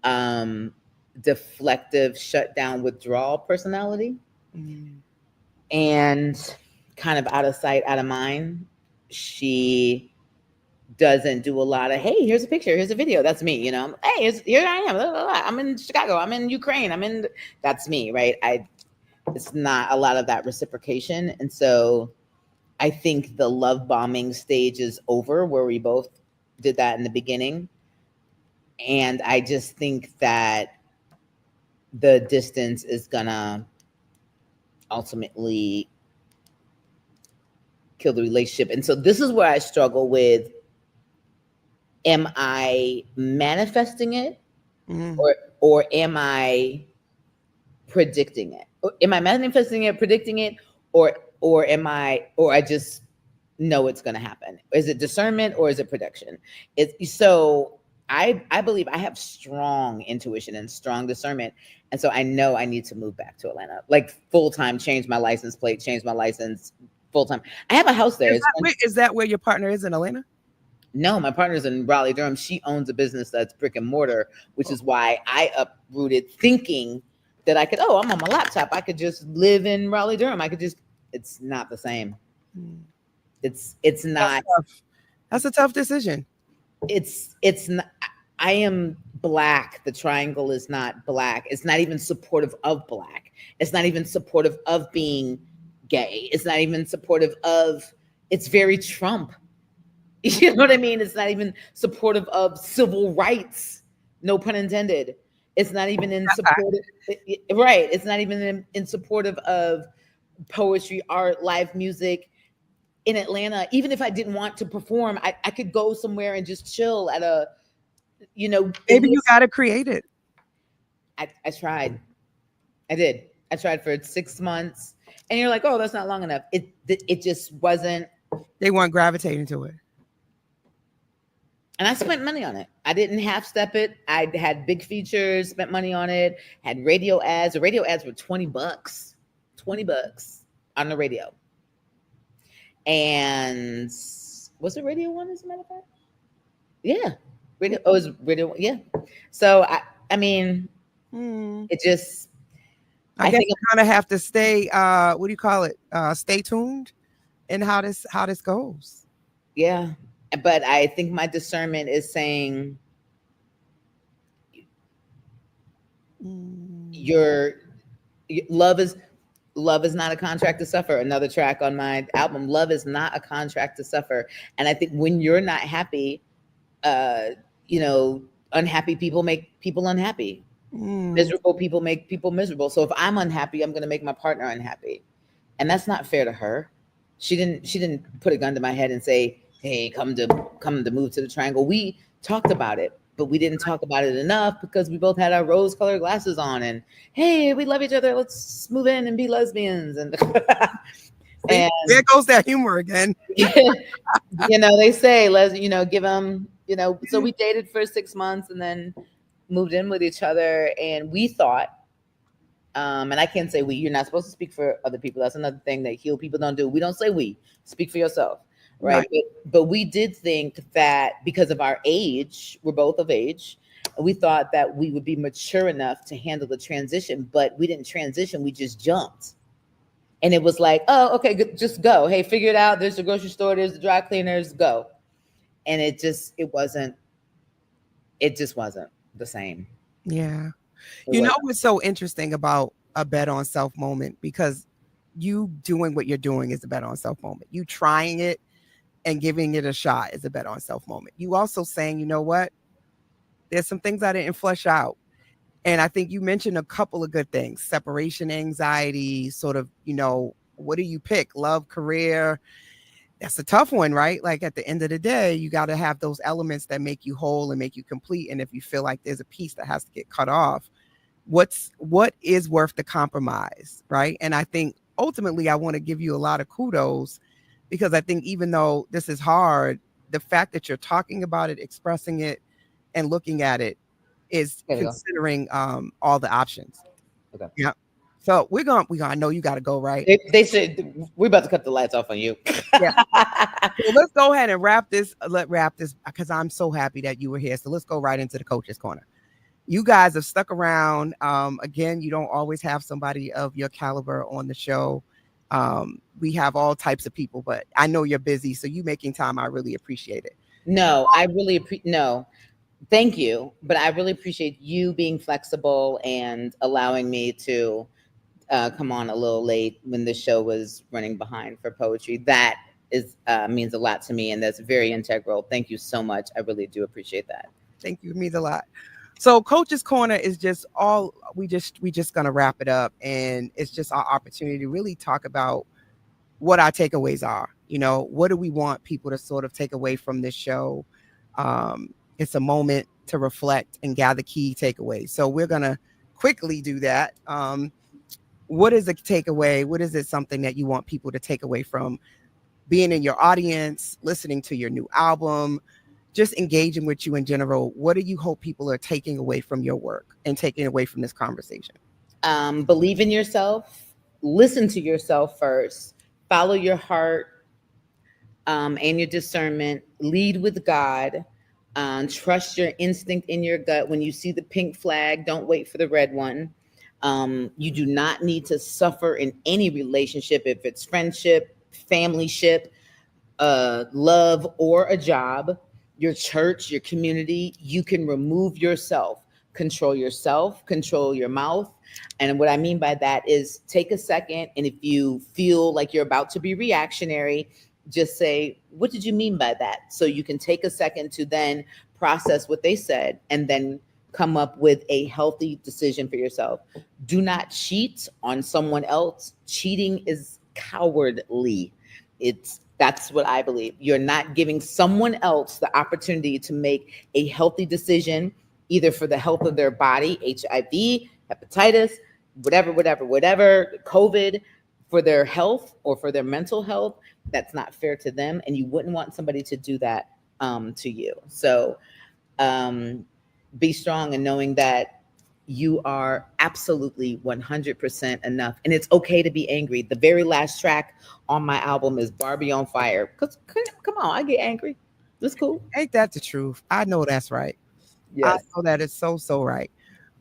deflective, shutdown, withdrawal personality, and kind of out of sight, out of mind. She doesn't do a lot of, hey, here's a picture, here's a video. That's me, you know. Hey, here I am. I'm in Chicago. I'm in Ukraine. That's me, right? It's not a lot of that reciprocation, and so I think the love bombing stage is over, where we both did that in the beginning. And I just think that the distance is gonna ultimately kill the relationship. And so this is where I struggle with, am I manifesting it or am I predicting it? Am I manifesting it, predicting it, or I just know it's going to happen? Is it discernment or is it prediction? So I believe I have strong intuition and strong discernment. And so I know I need to move back to Atlanta, like full-time, change my license plate, change my license full-time. I have a house there. Is that where your partner is, in Atlanta? No, my partner's in Raleigh, Durham. She owns a business that's brick and mortar, which is why I uprooted, thinking that I could, I'm on my laptop, I could just live in Raleigh, Durham. It's not the same. It's not. That's a tough decision. It's not. I am Black. The triangle is not Black. It's not even supportive of Black. It's not even supportive of being gay. It's not even supportive of, it's very Trump. You know what I mean? It's not even supportive of civil rights. No pun intended. It's not even in support of, right. It's not even in supportive of poetry, art, live music in Atlanta. Even if I didn't want to perform, I could go somewhere and just chill at a, maybe you got to create it. I tried. I did. I tried for 6 months, and you're like, oh, that's not long enough. It just wasn't. They weren't gravitating to it. And I spent money on it. I didn't half step it. I had big features, spent money on it, had radio ads. The radio ads were $20 on the radio. And was it Radio One, as a matter of fact? Yeah. Radio. Oh, it was Radio One. Yeah. So I mean, it just, I guess you kind of have to stay, what do you call it? Stay tuned in how this goes. Yeah. But I think my discernment is saying your love is not a contract to suffer. Another track on my album, love is not a contract to suffer. And I think when you're not happy, unhappy people make people unhappy. Miserable people make people miserable. So if I'm unhappy, I'm going to make my partner unhappy. And that's not fair to her. She didn't put a gun to my head and say, hey, come to move to the triangle. We talked about it, but we didn't talk about it enough because we both had our rose-colored glasses on and, hey, we love each other. Let's move in and be lesbians. And there goes that humor again. They say, give them, so we dated for 6 months and then moved in with each other. And we thought, and I can't say we, you're not supposed to speak for other people. That's another thing that healed people don't do. We don't say we, speak for yourself. Right. But we did think that because of our age, we're both of age, we thought that we would be mature enough to handle the transition, but we didn't transition. We just jumped. And it was like, oh, okay, just go. Hey, figure it out. There's the grocery store. There's the dry cleaners. Go. And it just wasn't the same. Yeah. What's so interesting about a bet on self moment, because you doing what you're doing is a bet on self moment. You trying it and giving it a shot is a bet on self moment. You also saying, you know what? There's some things I didn't flesh out. And I think you mentioned a couple of good things: separation anxiety, sort of, what do you pick? Love, career. That's a tough one, right? Like at the end of the day, you got to have those elements that make you whole and make you complete. And if you feel like there's a piece that has to get cut off, what is worth the compromise, right? And I think ultimately I want to give you a lot of kudos, because I think even though this is hard, the fact that you're talking about it, expressing it, and looking at it is considering all the options. Okay. Yeah. So we're gonna I know you got to go, right? They said we're about to cut the lights off on you. Yeah. So let's go ahead and wrap this because I'm so happy that you were here. So let's go right into the Coach's Corner. You guys have stuck around. Again, you don't always have somebody of your caliber on the show. We have all types of people, but I know you're busy, so you making time, I really appreciate it. No, I really no. Thank you, but I really appreciate you being flexible and allowing me to come on a little late when the show was running behind for poetry. That is means a lot to me, and that's very integral. Thank you so much. I really do appreciate that. Thank you. It means a lot. So Coach's Corner is just all we just gonna wrap it up, and it's just our opportunity to really talk about what our takeaways are. What do we want people to sort of take away from this show? It's a moment to reflect and gather key takeaways. So we're gonna quickly do that. What is a takeaway? What is it something that you want people to take away from being in your audience, listening to your new album, just engaging with you in general? What do you hope people are taking away from your work and taking away from this conversation? Believe in yourself, listen to yourself first, follow your heart and your discernment, lead with God, trust your instinct in your gut. When you see the pink flag, don't wait for the red one. You do not need to suffer in any relationship, if it's friendship, familyship, love, or a job, your church, your community. You can remove yourself, control your mouth. And what I mean by that is take a second, and if you feel like you're about to be reactionary, just say, what did you mean by that? So you can take a second to then process what they said and then come up with a healthy decision for yourself. Do not cheat on someone else. Cheating is cowardly. That's what I believe. You're not giving someone else the opportunity to make a healthy decision, either for the health of their body, HIV, hepatitis, whatever, COVID, for their health or for their mental health. That's not fair to them. And you wouldn't want somebody to do that to you. So be strong in knowing that you are absolutely 100% enough. And it's okay to be angry. The very last track on my album is Barbie on Fire. Because come on, I get angry. It's cool. Ain't that the truth? I know that's right. Yes. I know that is so right.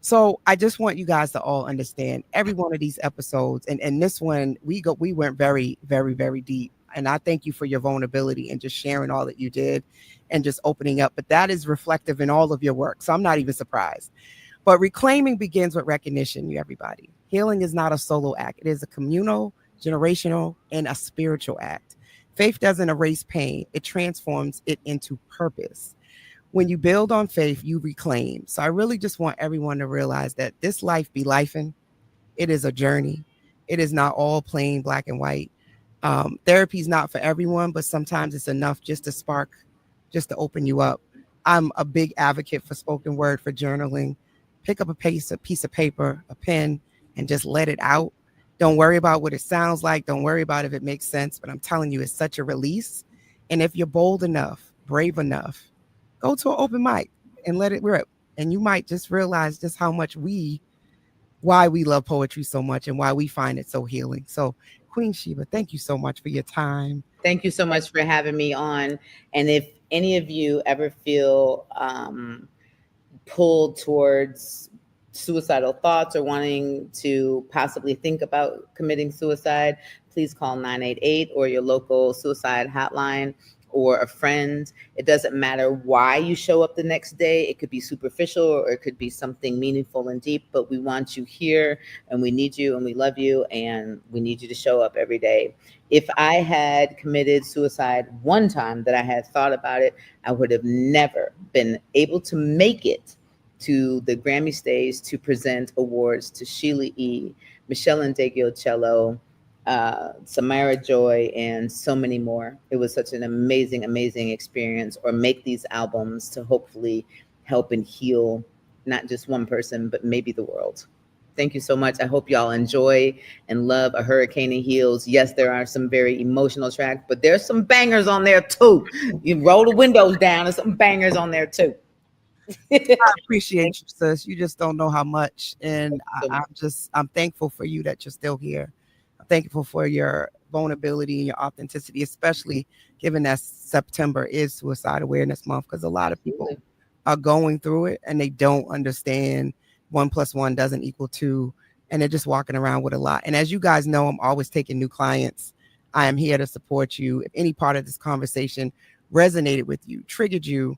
So I just want you guys to all understand every one of these episodes, and this one we went very, very, very deep. And I thank you for your vulnerability and just sharing all that you did and just opening up. But that is reflective in all of your work. So I'm not even surprised. But reclaiming begins with recognition, you everybody. Healing is not a solo act. It is a communal, generational, and a spiritual act. Faith doesn't erase pain. It transforms it into purpose. When you build on faith, you reclaim. So I really just want everyone to realize that this life be lifing. It is a journey. It is not all plain black and white. Therapy is not for everyone, but sometimes it's enough just to spark, just to open you up. I'm a big advocate for spoken word, for journaling. Pick up a piece of paper, a pen, and just let it out. Don't worry about what it sounds like. Don't worry about if it makes sense. But I'm telling you, it's such a release. And if you're bold enough, brave enough, go to an open mic and let it rip. And you might just realize just how much why we love poetry so much and why we find it so healing. So Queen Sheba, thank you so much for your time. Thank you so much for having me on. And if any of you ever feel pulled towards suicidal thoughts or wanting to possibly think about committing suicide, please call 988 or your local suicide hotline, or a friend. It doesn't matter why you show up the next day. It could be superficial or it could be something meaningful and deep, but we want you here and we need you and we love you and we need you to show up every day. If I had committed suicide one time that I had thought about it, I would have never been able to make it to the Grammy stage to present awards to Sheila E., Michelle Ndegeocello, Samara Joy, and so many more. It was such an amazing, amazing experience. Or make these albums to hopefully help and heal not just one person, but maybe the world. Thank you so much. I hope y'all enjoy and love A Hurricane in Heels. Yes, there are some very emotional tracks, but there's some bangers on there too. You roll the windows down, there's some bangers on there too. I appreciate you, sis. You just don't know how much. And I'm thankful for you that you're still here. I'm thankful for your vulnerability and your authenticity, especially given that September is Suicide Awareness Month, because a lot of people are going through it and they don't understand 1 + 1 doesn't equal 2. And they're just walking around with a lot. And as you guys know, I'm always taking new clients. I am here to support you. If any part of this conversation resonated with you, triggered you,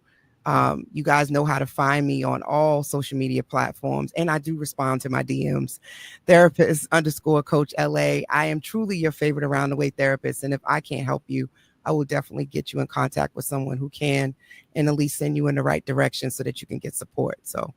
you guys know how to find me on all social media platforms. And I do respond to my DMs. Therapist_Coach LA. I am truly your favorite around the way therapist. And if I can't help you, I will definitely get you in contact with someone who can, and at least send you in the right direction so that you can get support. So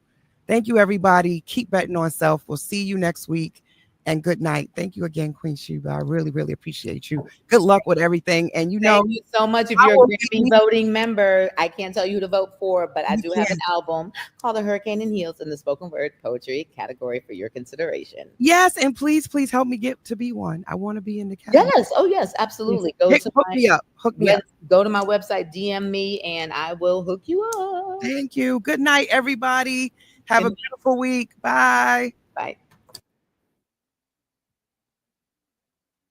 thank you, everybody. Keep betting on self. We'll see you next week. And good night. Thank you again, Queen Sheba. I really, really appreciate you. Good luck with everything. And thank you so much. If you're a Grammy voting member, I can't tell you who to vote for, but I do have an album called A Hurricane in Heels in the spoken word poetry category for your consideration. Yes, and please help me get to be one. I want to be in the category. Yes. Oh, yes, absolutely. Hook me up. Go to my website, DM me, and I will hook you up. Thank you. Good night, everybody. Have a beautiful week. Bye. Bye.